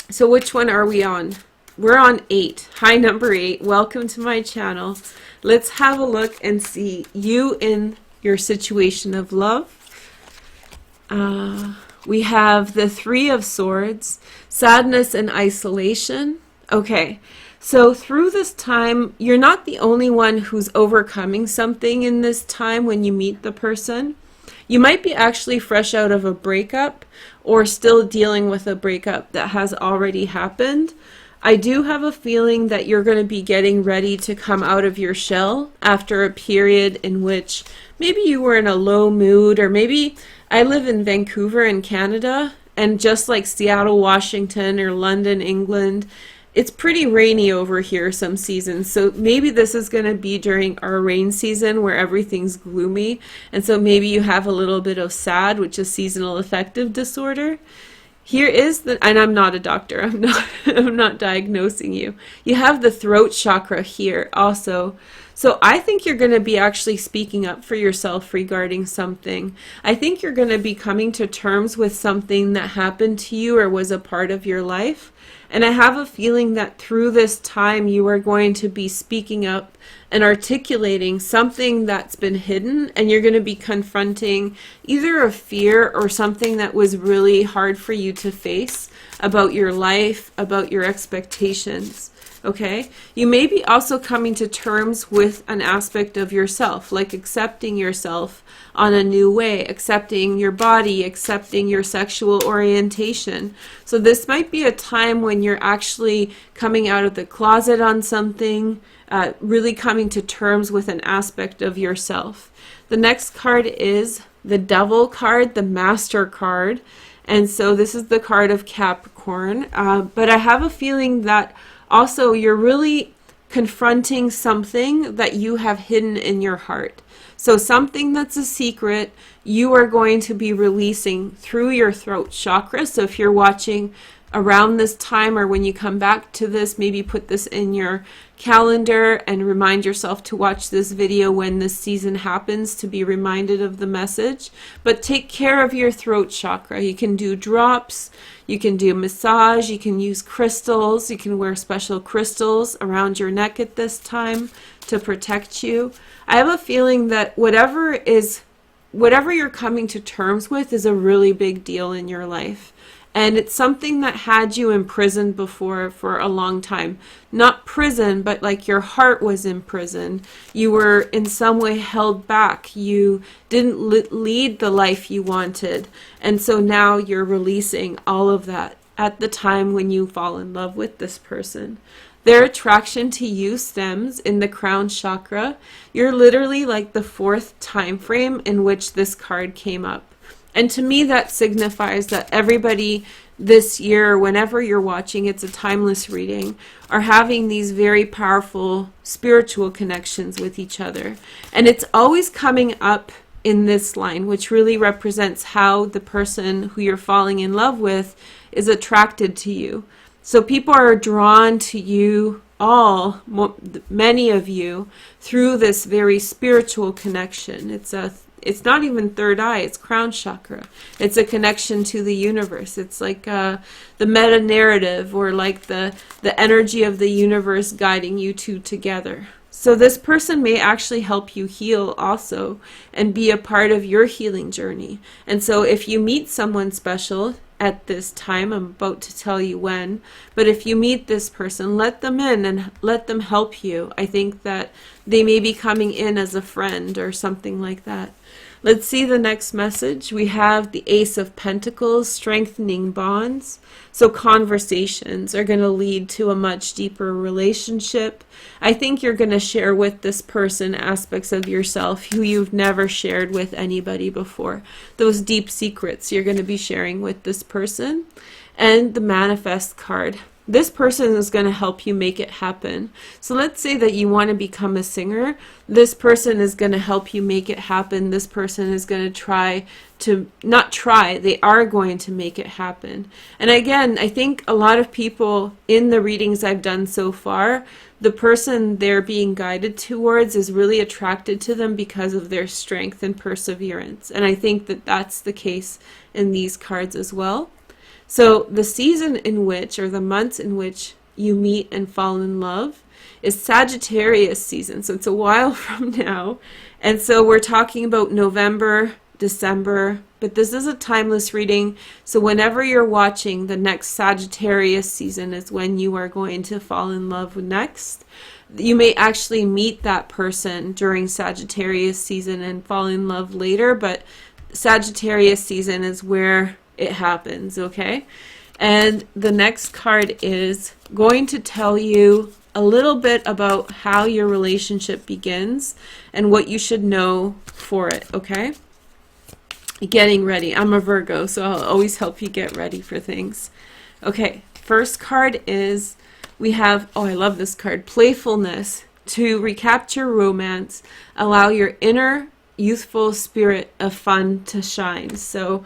Speaker 1: so which one are we on? We're on 8. Hi, number 8. Welcome to my channel. Let's have a look and see you in your situation of love. We have the 3 of Swords, sadness and isolation. Okay, so through this time, you're not the only one who's overcoming something in this time when you meet the person. You might be actually fresh out of a breakup or still dealing with a breakup that has already happened. I do have a feeling that you're going to be getting ready to come out of your shell after a period in which maybe you were in a low mood, or maybe I live in Vancouver in Canada, and just like Seattle, Washington, or London, England, it's pretty rainy over here some seasons. So maybe this is going to be during our rain season where everything's gloomy. And so maybe you have a little bit of SAD, which is seasonal affective disorder. Here is the, and I'm not a doctor, I'm not diagnosing you. You have the throat chakra here also. So I think you're going to be actually speaking up for yourself regarding something. I think you're going to be coming to terms with something that happened to you or was a part of your life. And I have a feeling that through this time you are going to be speaking up and articulating something that's been hidden, and you're going to be confronting either a fear or something that was really hard for you to face about your life, about your expectations. Okay? You may be also coming to terms with an aspect of yourself, like accepting yourself on a new way, accepting your body, accepting your sexual orientation. So this might be a time when you're actually coming out of the closet on something, really coming to terms with an aspect of yourself. The next card is the Devil card, the Master card. And so this is the card of Capricorn. But I have a feeling that also you're really confronting something that you have hidden in your heart. So something that's a secret, you are going to be releasing through your throat chakra. So if you're watching around this time, or when you come back to this, maybe put this in your calendar and remind yourself to watch this video when this season happens to be reminded of the message. But take care of your throat chakra. You can do drops, you can do massage, you can use crystals, you can wear special crystals around your neck at this time to protect you. I have a feeling that whatever you're coming to terms with is a really big deal in your life. And it's something that had you imprisoned before for a long time. Not prison, but like your heart was in prison. You were in some way held back. You didn't lead the life you wanted. And so now you're releasing all of that at the time when you fall in love with this person. Their attraction to you stems in the crown chakra. You're literally like the fourth time frame in which this card came up. And to me, that signifies that everybody this year, whenever you're watching, it's a timeless reading, are having these very powerful spiritual connections with each other. And it's always coming up in this line, which really represents how the person who you're falling in love with is attracted to you. So people are drawn to you all, many of you, through this very spiritual connection. It's not even third eye, it's crown chakra. It's a connection to the universe. It's like the meta narrative, or like the energy of the universe guiding you two together. So this person may actually help you heal also and be a part of your healing journey. And so if you meet someone special at this time, I'm about to tell you when, but if you meet this person, let them in and let them help you. I think that they may be coming in as a friend or something like that. Let's see the next message. We have the Ace of Pentacles, strengthening bonds. So conversations are going to lead to a much deeper relationship. I think you're going to share with this person aspects of yourself who you've never shared with anybody before. Those deep secrets you're going to be sharing with this person. And the Manifest card. This person is going to help you make it happen. So let's say that you want to become a singer. This person is going to help you make it happen. This person is going to they are going to make it happen. And again, I think a lot of people in the readings I've done so far, the person they're being guided towards is really attracted to them because of their strength and perseverance. And I think that that's the case in these cards as well. So the season in which, or the months in which you meet and fall in love is Sagittarius season. So it's a while from now. And so we're talking about November, December, but this is a timeless reading. So whenever you're watching, the next Sagittarius season is when you are going to fall in love next. You may actually meet that person during Sagittarius season and fall in love later, but Sagittarius season is where it happens, okay? And the next card is going to tell you a little bit about how your relationship begins and what you should know for it, okay? Getting ready. I'm a Virgo, so I'll always help you get ready for things. Okay, first card is, we have, oh, I love this card, playfulness. To recapture romance, allow your inner youthful spirit of fun to shine. So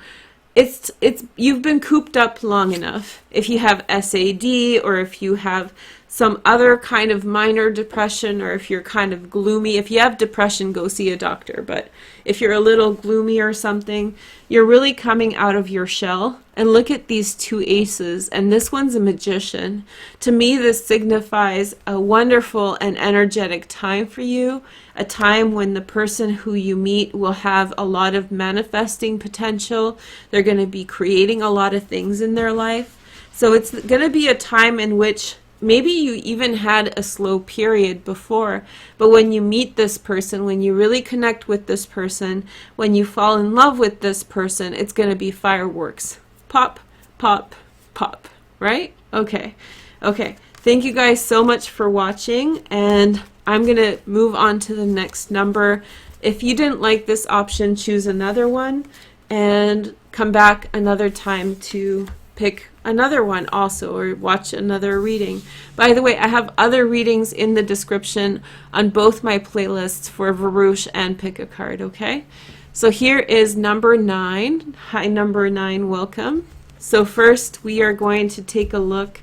Speaker 1: it's you've been cooped up long enough. If you have SAD, or if you have some other kind of minor depression, or if you're kind of gloomy. If you have depression, go see a doctor. But if you're a little gloomy or something, you're really coming out of your shell. And look at these two aces, and this one's a magician. To me, this signifies a wonderful and energetic time for you, a time when the person who you meet will have a lot of manifesting potential. They're going to be creating a lot of things in their life. So it's going to be a time in which maybe you even had a slow period before, but when you meet this person, when you really connect with this person, when you fall in love with this person, it's going to be fireworks. Pop, pop, pop, right? Okay. Okay. Thank you guys so much for watching, and I'm going to move on to the next number. If you didn't like this option, choose another one and come back another time to pick another one also, or watch another reading. By the way, I have other readings in the description on both my playlists for Varouche and Pick a Card, okay? So here is number 9. Hi, number 9, welcome. So first we are going to take a look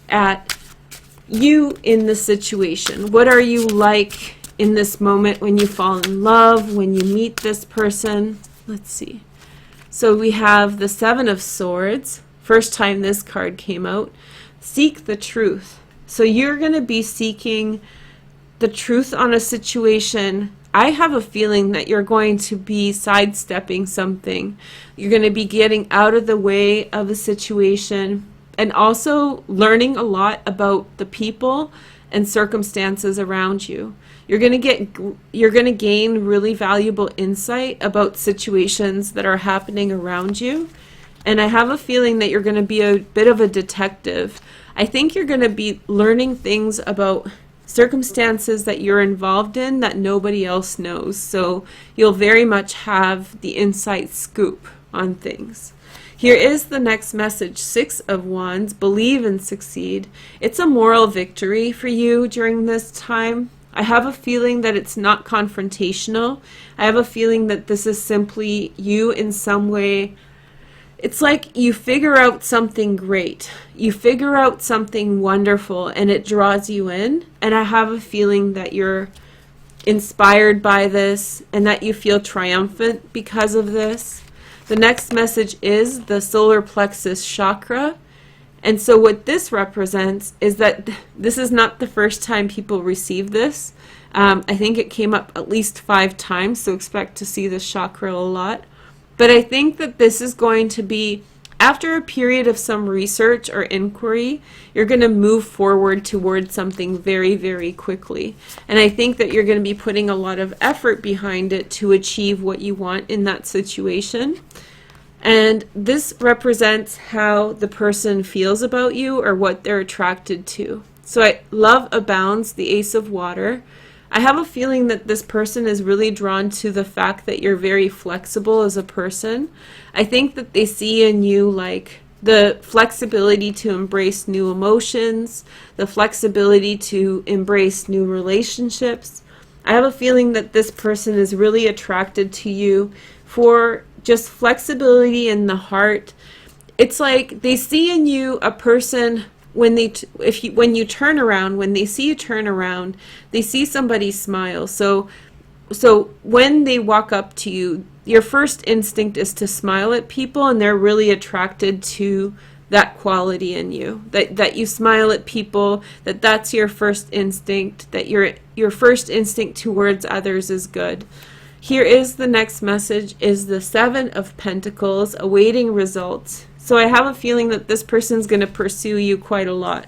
Speaker 1: at you in the situation. What are you like in this moment when you fall in love, when you meet this person? Let's see. So we have the 7 of Swords. First time this card came out. Seek the truth. So you're going to be seeking the truth on a situation. I have a feeling that you're going to be sidestepping something. You're going to be getting out of the way of a situation, and also learning a lot about the people and circumstances around you. You're going to gain really valuable insight about situations that are happening around you. And I have a feeling that you're going to be a bit of a detective. I think you're going to be learning things about circumstances that you're involved in that nobody else knows. So you'll very much have the inside scoop on things. Here is the next message, 6 of Wands, believe and succeed. It's a moral victory for you during this time. I have a feeling that it's not confrontational. I have a feeling that this is simply you in some way. It's like you figure out something great. You figure out something wonderful and it draws you in. And I have a feeling that you're inspired by this and that you feel triumphant because of this. The next message is the solar plexus chakra. And so what this represents is that this is not the first time people receive this. I think it came up at least 5 times, so expect to see this chakra a lot. But I think that this is going to be, after a period of some research or inquiry, you're going to move forward towards something very, very quickly. And I think that you're going to be putting a lot of effort behind it to achieve what you want in that situation. And this represents how the person feels about you or what they're attracted to. So love abounds, the Ace of Water. I have a feeling that this person is really drawn to the fact that you're very flexible as a person. I think that they see in you like the flexibility to embrace new emotions, the flexibility to embrace new relationships. I have a feeling that this person is really attracted to you for just flexibility in the heart. It's like they see in you a person. When you turn around, when they see you turn around, they see somebody smile. So when they walk up to you, your first instinct is to smile at people, and they're really attracted to that quality in you. That you smile at people, that's your first instinct, that your first instinct towards others is good. Here is the next message, is the 7 of Pentacles, awaiting results. So I have a feeling that this person's going to pursue you quite a lot.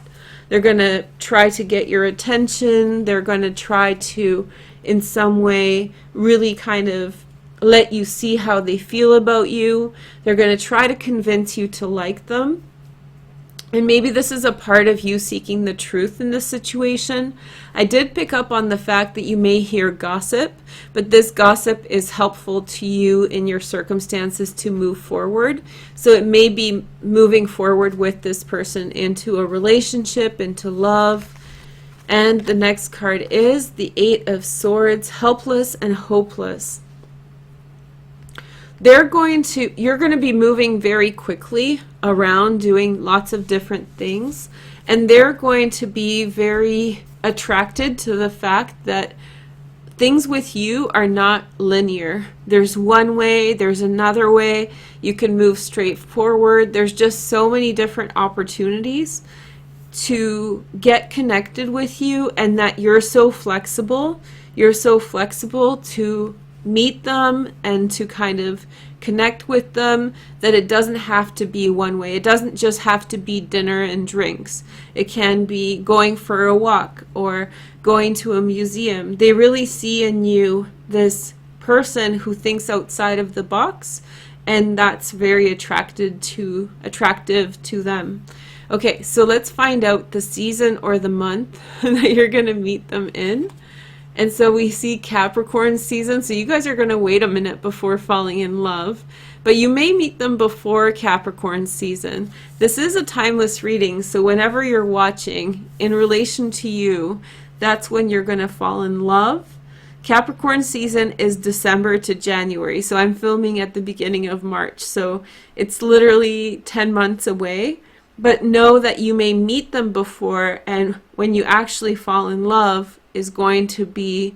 Speaker 1: They're going to try to get your attention. They're going to try to, in some way, really kind of let you see how they feel about you. They're going to try to convince you to like them. And maybe this is a part of you seeking the truth in this situation. I did pick up on the fact that you may hear gossip, but this gossip is helpful to you in your circumstances to move forward. So it may be moving forward with this person into a relationship, into love. And the next card is the 8 of Swords, helpless and hopeless. You're going to be moving very quickly around, doing lots of different things, and they're going to be very attracted to the fact that things with you are not linear. There's one way, there's another way, you can move straight forward. There's just so many different opportunities to get connected with you, and that you're so flexible to meet them and to kind of connect with them, that it doesn't have to be one way. It doesn't just have to be dinner and drinks. It can be going for a walk or going to a museum. They really see in you this person who thinks outside of the box, and that's very attractive to them. Okay, so let's find out the season or the month that you're going to meet them in. And so we see Capricorn season, so you guys are going to wait a minute before falling in love, but you may meet them before Capricorn season. This is a timeless reading, so whenever you're watching, in relation to you, that's when you're going to fall in love. Capricorn season is December to January, so I'm filming at the beginning of March, so it's literally 10 months away. But know that you may meet them before, and when you actually fall in love is going to be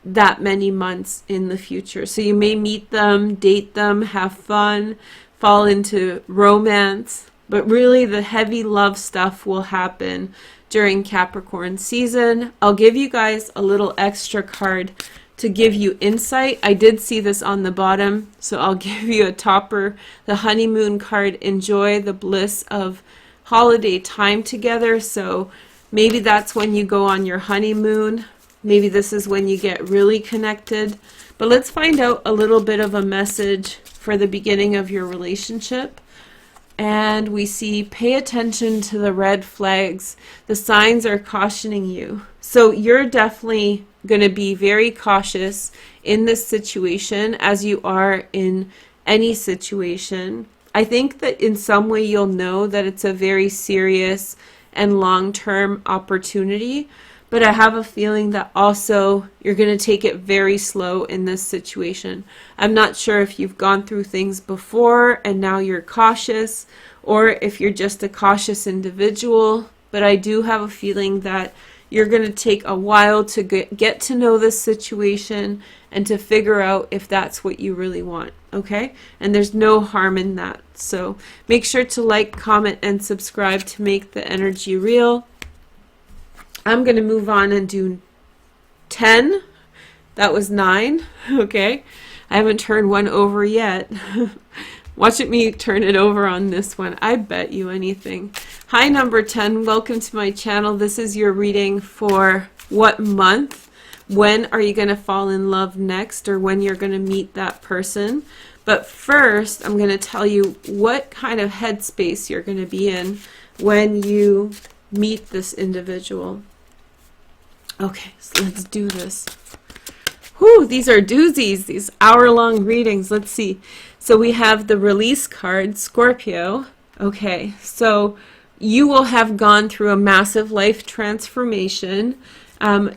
Speaker 1: that many months in the future. So you may meet them, date them, have fun, fall into romance, but really the heavy love stuff will happen during Capricorn season. I'll give you guys a little extra card to give you insight. I did see this on the bottom, so I'll give you a topper, the honeymoon card. Enjoy the bliss of holiday time together. So maybe that's when you go on your honeymoon. Maybe this is when you get really connected. But let's find out a little bit of a message for the beginning of your relationship. And we see, pay attention to the red flags. The signs are cautioning you. So you're definitely going to be very cautious in this situation, as you are in any situation. I think that in some way you'll know that it's a very serious and long-term opportunity, but I have a feeling that also you're going to take it very slow in this situation. I'm not sure if you've gone through things before and now you're cautious, or if you're just a cautious individual, but I do have a feeling that you're going to take a while to get to know this situation and to figure out if that's what you really want, okay? And there's no harm in that. So make sure to like, comment, and subscribe to make the energy real. I'm going to move on and do 10. That was 9, okay? I haven't turned one over yet. Watch me turn it over on this one. I bet you anything. Hi, number 10. Welcome to my channel. This is your reading for what month. When are you going to fall in love next, or when you're going to meet that person? But first, I'm going to tell you what kind of headspace you're going to be in when you meet this individual. Okay, so let's do this. Whew, these are doozies, these hour-long readings. Let's see. So we have the release card, Scorpio. Okay, so you will have gone through a massive life transformation.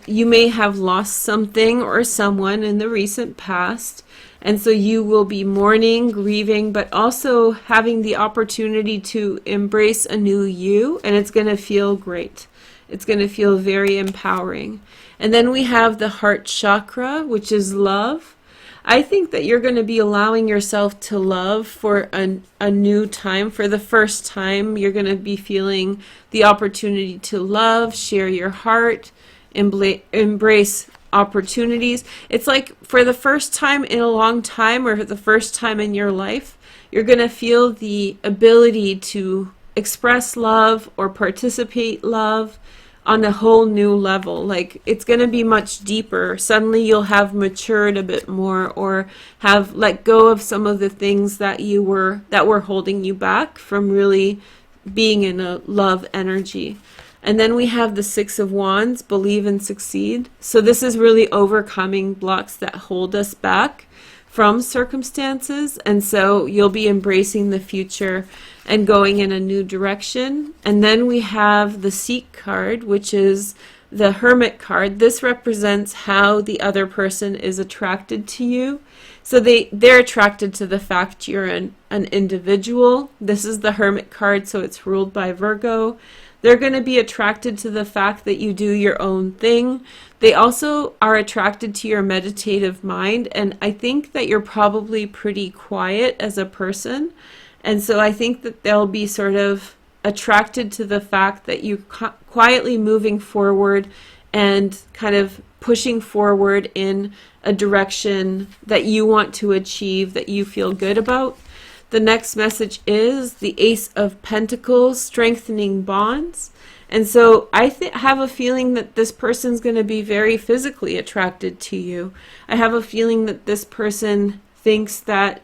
Speaker 1: You may have lost something or someone in the recent past, and so you will be mourning, grieving, but also having the opportunity to embrace a new you, and it's going to feel great. It's going to feel very empowering. And then we have the heart chakra, which is love. I think that you're going to be allowing yourself to love for a new time. For the first time, you're going to be feeling the opportunity to love, share your heart, embrace opportunities. It's like for the first time in a long time, or for the first time in your life, you're going to feel the ability to express love or participate love on a whole new level. Like, it's going to be much deeper. Suddenly you'll have matured a bit more, or have let go of some of the things that were holding you back from really being in a love energy. And then we have the Six of Wands, believe and succeed. So this is really overcoming blocks that hold us back from circumstances, and so you'll be embracing the future and going in a new direction. And then we have the Seek card, which is the Hermit card. This represents how the other person is attracted to you. So they're attracted to the fact you're an individual. This is the Hermit card, so it's ruled by Virgo. They're going to be attracted to the fact that you do your own thing. They also are attracted to your meditative mind, and I think that you're probably pretty quiet as a person. And so I think that they'll be sort of attracted to the fact that you quietly moving forward and kind of pushing forward in a direction that you want to achieve, that you feel good about. The next message is the Ace of Pentacles, strengthening bonds. And so I have a feeling that this person's going to be very physically attracted to you. I have a feeling that this person thinks that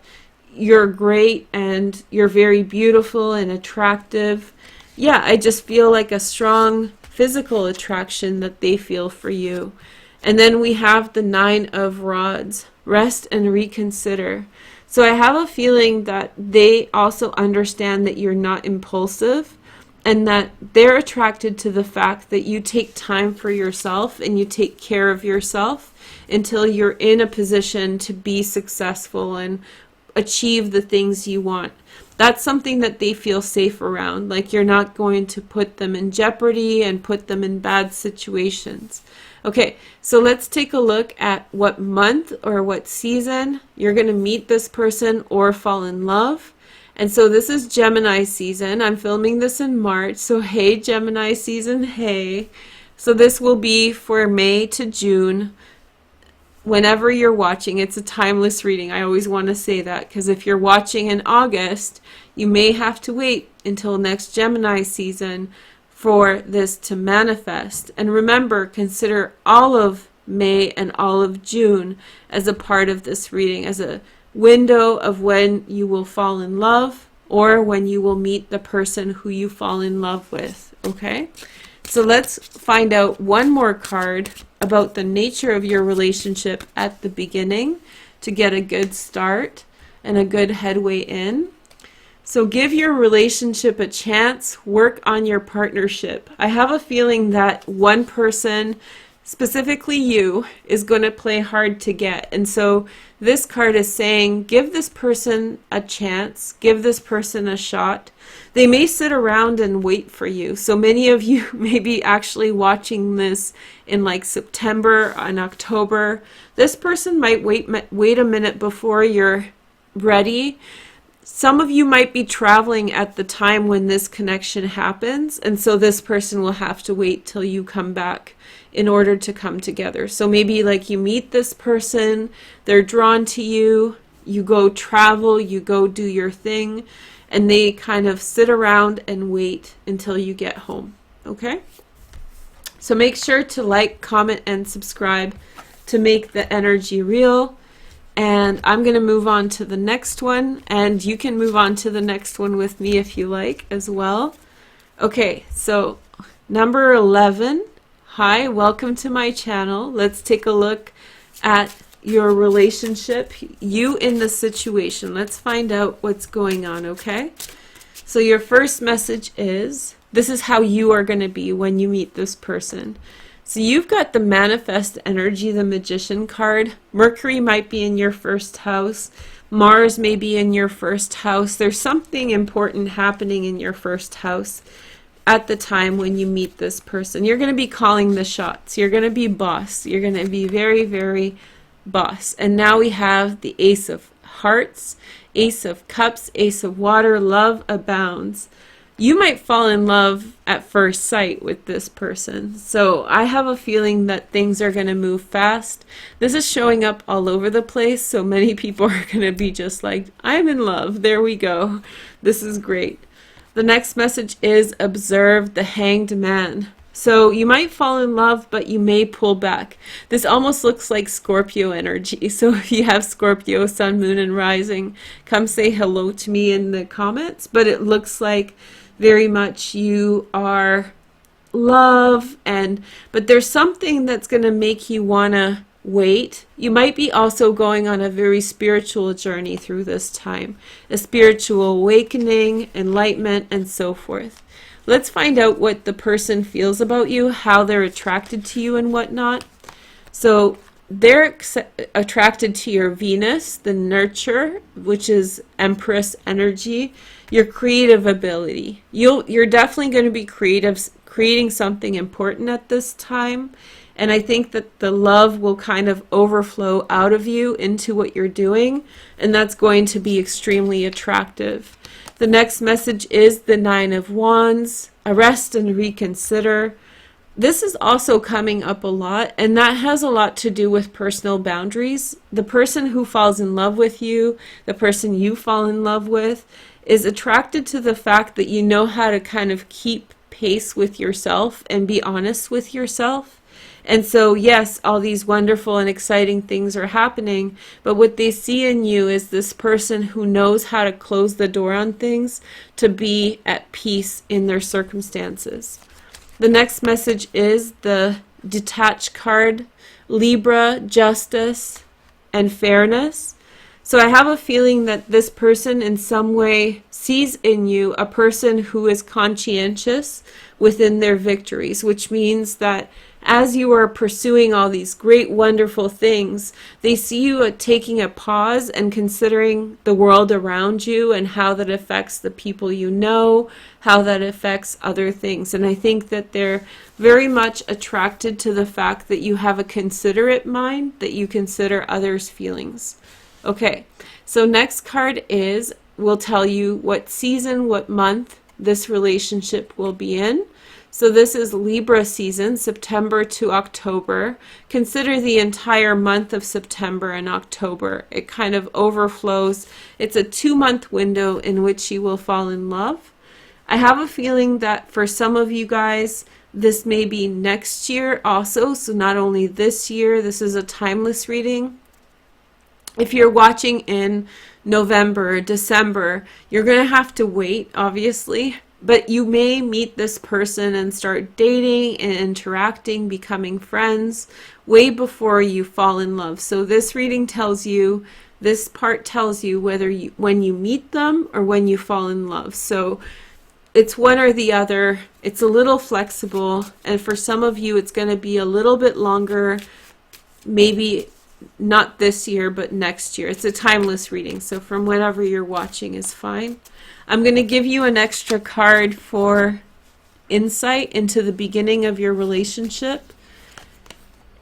Speaker 1: you're great and you're very beautiful and attractive. Yeah, I just feel like a strong physical attraction that they feel for you. And then we have the Nine of Rods, rest and reconsider. So I have a feeling that they also understand that you're not impulsive, and that they're attracted to the fact that you take time for yourself and you take care of yourself until you're in a position to be successful and achieve the things you want. That's something that they feel safe around, like you're not going to put them in jeopardy and put them in bad situations. Okay, so let's take a look at what month or what season you're going to meet this person or fall in love. And so this is Gemini season. I'm filming this in March. So hey, Gemini season, hey. So this will be for May to June. Whenever you're watching, it's a timeless reading. I always want to say that, because if you're watching in August, you may have to wait until next Gemini season for this to manifest. And remember, consider all of May and all of June as a part of this reading, as a window of when you will fall in love or when you will meet the person who you fall in love with. Okay, so let's find out one more card about the nature of your relationship at the beginning to get a good start and a good headway in. So give your relationship a chance, work on your partnership. I have a feeling that one person, specifically you, is going to play hard to get. And so this card is saying, give this person a chance, give this person a shot. They may sit around and wait for you. So many of you may be actually watching this in like September and October. This person might wait a minute before you're ready. Some of you might be traveling at the time when this connection happens, and so this person will have to wait till you come back in order to come together. So maybe like you meet this person, they're drawn to you, you go travel, you go do your thing, and they kind of sit around and wait until you get home. Okay? So make sure to like, comment, and subscribe to make the energy real. And I'm going to move on to the next one, and you can move on to the next one with me if you like as well. Okay, so number 11. Hi, welcome to my channel. Let's take a look at your relationship, you in the situation. Let's find out what's going on, okay? So your first message is, this is how you are going to be when you meet this person. So you've got the manifest energy, the Magician card. Mercury might be in your first house. Mars may be in your first house. There's something important happening in your first house at the time when you meet this person. You're going to be calling the shots. You're going to be boss. You're going to be very, very boss. And now we have the Ace of Hearts, Ace of Cups, Ace of Water. Love abounds. You might fall in love at first sight with this person. So I have a feeling that things are going to move fast. This is showing up all over the place. So many people are going to be just like, I'm in love. There we go. This is great. The next message is observe the Hanged Man. So you might fall in love, but you may pull back. This almost looks like Scorpio energy. So if you have Scorpio, Sun, Moon, and Rising, come say hello to me in the comments. But it looks like very much you are love, but there's something that's going to make you want to wait. You might be also going on a very spiritual journey through this time, a spiritual awakening, enlightenment, and so forth. Let's find out what the person feels about you, how they're attracted to you and whatnot. So they're attracted to your Venus, the nurture, which is Empress energy, your creative ability. You're definitely going to be creating something important at this time. And I think that the love will kind of overflow out of you into what you're doing. And that's going to be extremely attractive. The next message is the Nine of Wands, arrest and reconsider. This is also coming up a lot, and that has a lot to do with personal boundaries. The person who falls in love with you, the person you fall in love with, is attracted to the fact that you know how to kind of keep pace with yourself and be honest with yourself. And so, yes, all these wonderful and exciting things are happening, but what they see in you is this person who knows how to close the door on things, to be at peace in their circumstances. The next message is the detached card, Libra, justice, and fairness. So I have a feeling that this person in some way sees in you a person who is conscientious within their victories, which means that as you are pursuing all these great, wonderful things, they see you taking a pause and considering the world around you and how that affects the people you know, how that affects other things. And I think that they're very much attracted to the fact that you have a considerate mind, that you consider others' feelings. Okay, so next card will tell you what season, what month this relationship will be in. So this is Libra season, September to October. Consider the entire month of September and October. It kind of overflows. It's a 2-month window in which you will fall in love. I have a feeling that for some of you guys, this may be next year also. So not only this year, this is a timeless reading. If you're watching in November, December, you're going to have to wait, obviously. But you may meet this person and start dating and interacting, becoming friends, way before you fall in love. So this reading tells you, this part tells you when you meet them or when you fall in love. So it's one or the other. It's a little flexible. And for some of you, it's going to be a little bit longer, maybe not this year, but next year. It's a timeless reading. So from whenever you're watching is fine. I'm going to give you an extra card for insight into the beginning of your relationship.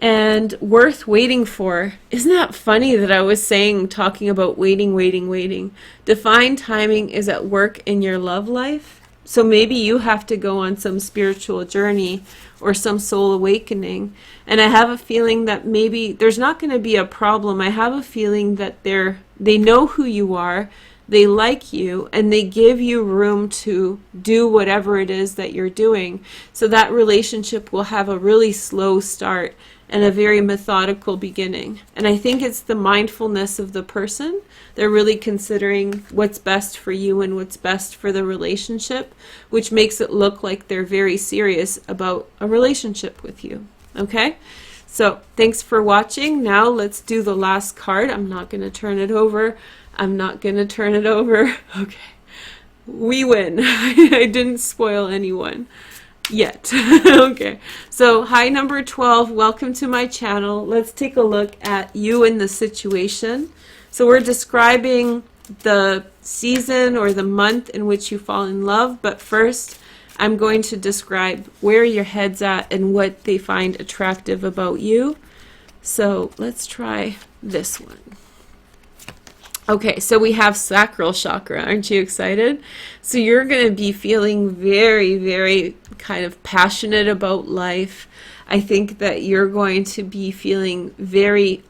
Speaker 1: And worth waiting for. Isn't that funny that I was talking about waiting. Divine timing is at work in your love life. So maybe you have to go on some spiritual journey or some soul awakening. And I have a feeling that maybe there's not going to be a problem. I have a feeling that they know who you are. They like you, and they give you room to do whatever it is that you're doing. So that relationship will have a really slow start and a very methodical beginning. And I think it's the mindfulness of the person. They're really considering what's best for you and what's best for the relationship, which makes it look like they're very serious about a relationship with you. Okay? So thanks for watching. Now let's do the last card. I'm not going to turn it over. Okay. We win. I didn't spoil anyone yet. Okay. So hi, number 12. Welcome to my channel. Let's take a look at you in the situation. So we're describing the season or the month in which you fall in love. But first, I'm going to describe where your head's at and what they find attractive about you. So let's try this one. Okay, so we have sacral chakra. Aren't you excited? So you're going to be feeling very, very kind of passionate about life. I think that you're going to be feeling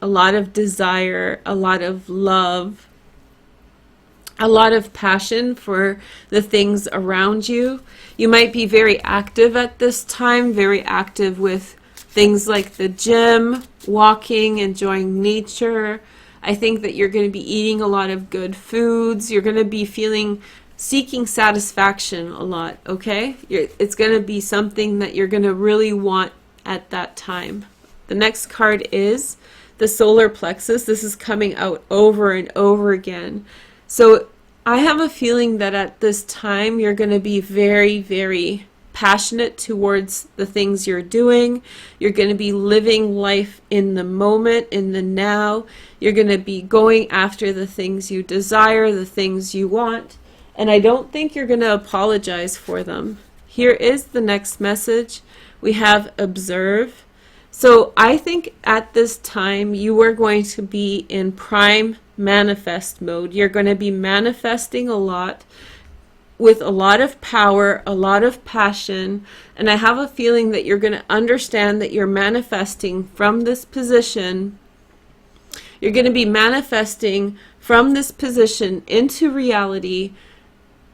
Speaker 1: a lot of desire, a lot of love, a lot of passion for the things around you. You might be very active at this time, very active with things like the gym, walking, enjoying nature. I think that you're going to be eating a lot of good foods. You're going to be seeking satisfaction a lot, okay? It's going to be something that you're going to really want at that time. The next card is the solar plexus. This is coming out over and over again. So I have a feeling that at this time you're going to be very, very passionate towards the things you're doing. You're going to be living life in the moment, in the now. You're going to be going after the things you desire, the things you want. And I don't think you're going to apologize for them. Here is the next message. We have observe. So I think at this time you are going to be in prime manifest mode. You're going to be manifesting a lot. with a lot of power, a lot of passion, and I have a feeling that you're going to understand that you're manifesting from this position. You're going to be manifesting from this position into reality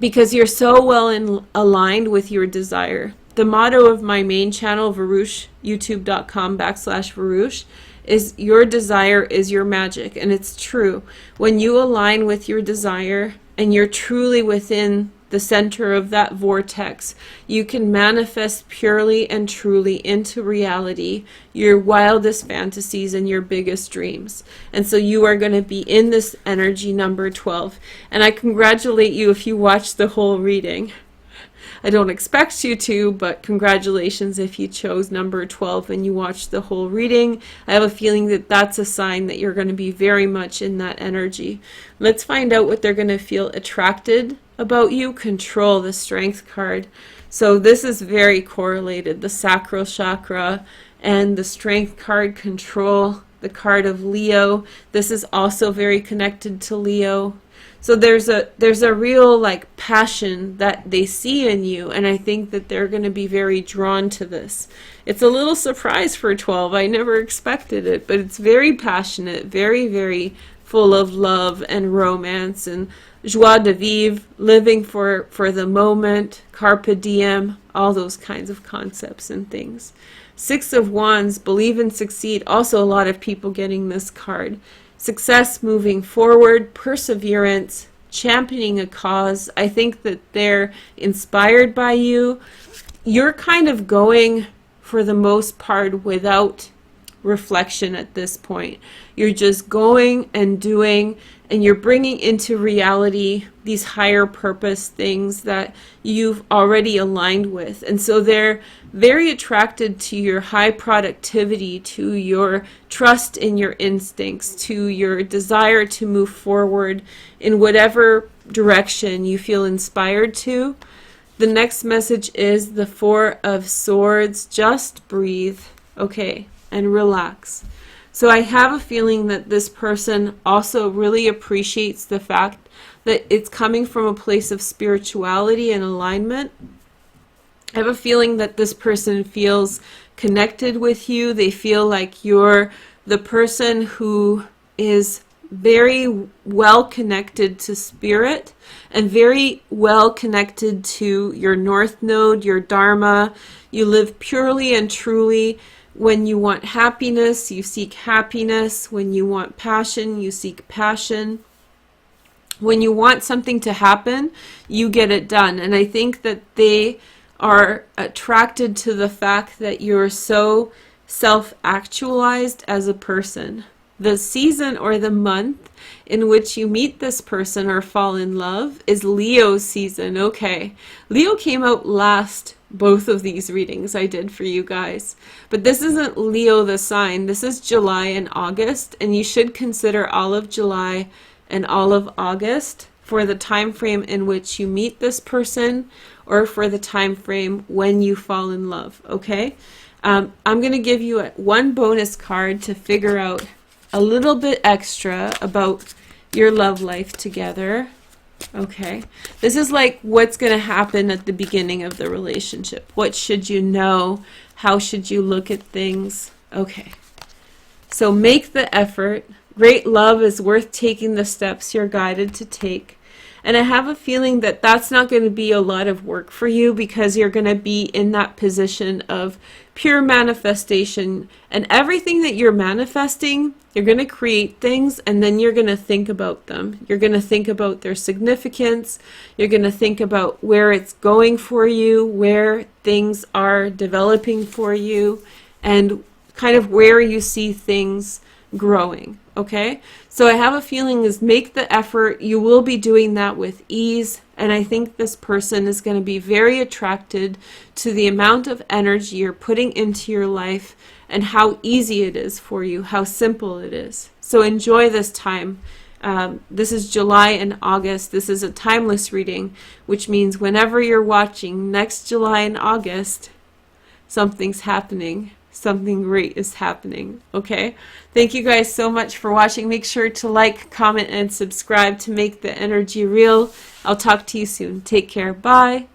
Speaker 1: because you're so well aligned with your desire. The motto of my main channel, Varouche, youtube.com/Varouche, is your desire is your magic. And it's true. When you align with your desire and you're truly within the center of that vortex, you can manifest purely and truly into reality your wildest fantasies and your biggest dreams. And so you are going to be in this energy number 12. And I congratulate you if you watch the whole reading. I don't expect you to, but congratulations if you chose number 12 and you watched the whole reading. I have a feeling that that's a sign that you're going to be very much in that energy. Let's find out what they're going to feel attracted about you. Control, the Strength card. So this is very correlated, the sacral chakra and the Strength card, control, the card of Leo. This is also very connected to Leo. So there's a real like passion that they see in you, and I think that they're going to be very drawn to this. It's a little surprise for 12. I never expected it, but it's very passionate, very, very full of love and romance and joie de vivre, living for the moment, carpe diem, all those kinds of concepts and things. 6 of Wands, believe and succeed. Also a lot of people getting this card. Success, moving forward, perseverance, championing a cause. I think that they're inspired by you. You're kind of going, for the most part, without reflection at this point. You're just going and doing, and you're bringing into reality these higher purpose things that you've already aligned with. And so they're very attracted to your high productivity, to your trust in your instincts, to your desire to move forward in whatever direction you feel inspired to. The next message is the 4 of Swords. Just breathe, okay, and relax. So I have a feeling that this person also really appreciates the fact that it's coming from a place of spirituality and alignment. I have a feeling that this person feels connected with you. They feel like you're the person who is very well connected to spirit and very well connected to your North Node, your Dharma. You live purely and truly. When you want happiness, you seek happiness. When you want passion, you seek passion. When you want something to happen, you get it done. And I think that they are attracted to the fact that you're so self-actualized as a person. The season or the month in which you meet this person or fall in love is Leo season. Okay, Leo came out last both of these readings I did for you guys. But this isn't Leo the sign. This is July and August, and you should consider all of July and all of August for the time frame in which you meet this person or for the time frame when you fall in love, okay? I'm going to give you one bonus card to figure out a little bit extra about your love life together. Okay, this is like what's going to happen at the beginning of the relationship. What should you know? How should you look at things? Okay, so make the effort. Great love is worth taking the steps you're guided to take. And I have a feeling that that's not going to be a lot of work for you because you're going to be in that position of pure manifestation. And everything that you're manifesting, you're going to create things and then you're going to think about them. You're going to think about their significance. You're going to think about where it's going for you, where things are developing for you, and kind of where you see things growing. Okay, so I have a feeling is make the effort. You will be doing that with ease, and I think this person is going to be very attracted to the amount of energy you're putting into your life and how easy it is for you, how simple it is. So enjoy this time. This is July and August. This is a timeless reading, which means whenever you're watching next July and August, something's happening. something great is happening, okay? Thank you guys so much for watching. Make sure to like, comment, and subscribe to make the energy real. I'll talk to you soon. Take care. Bye.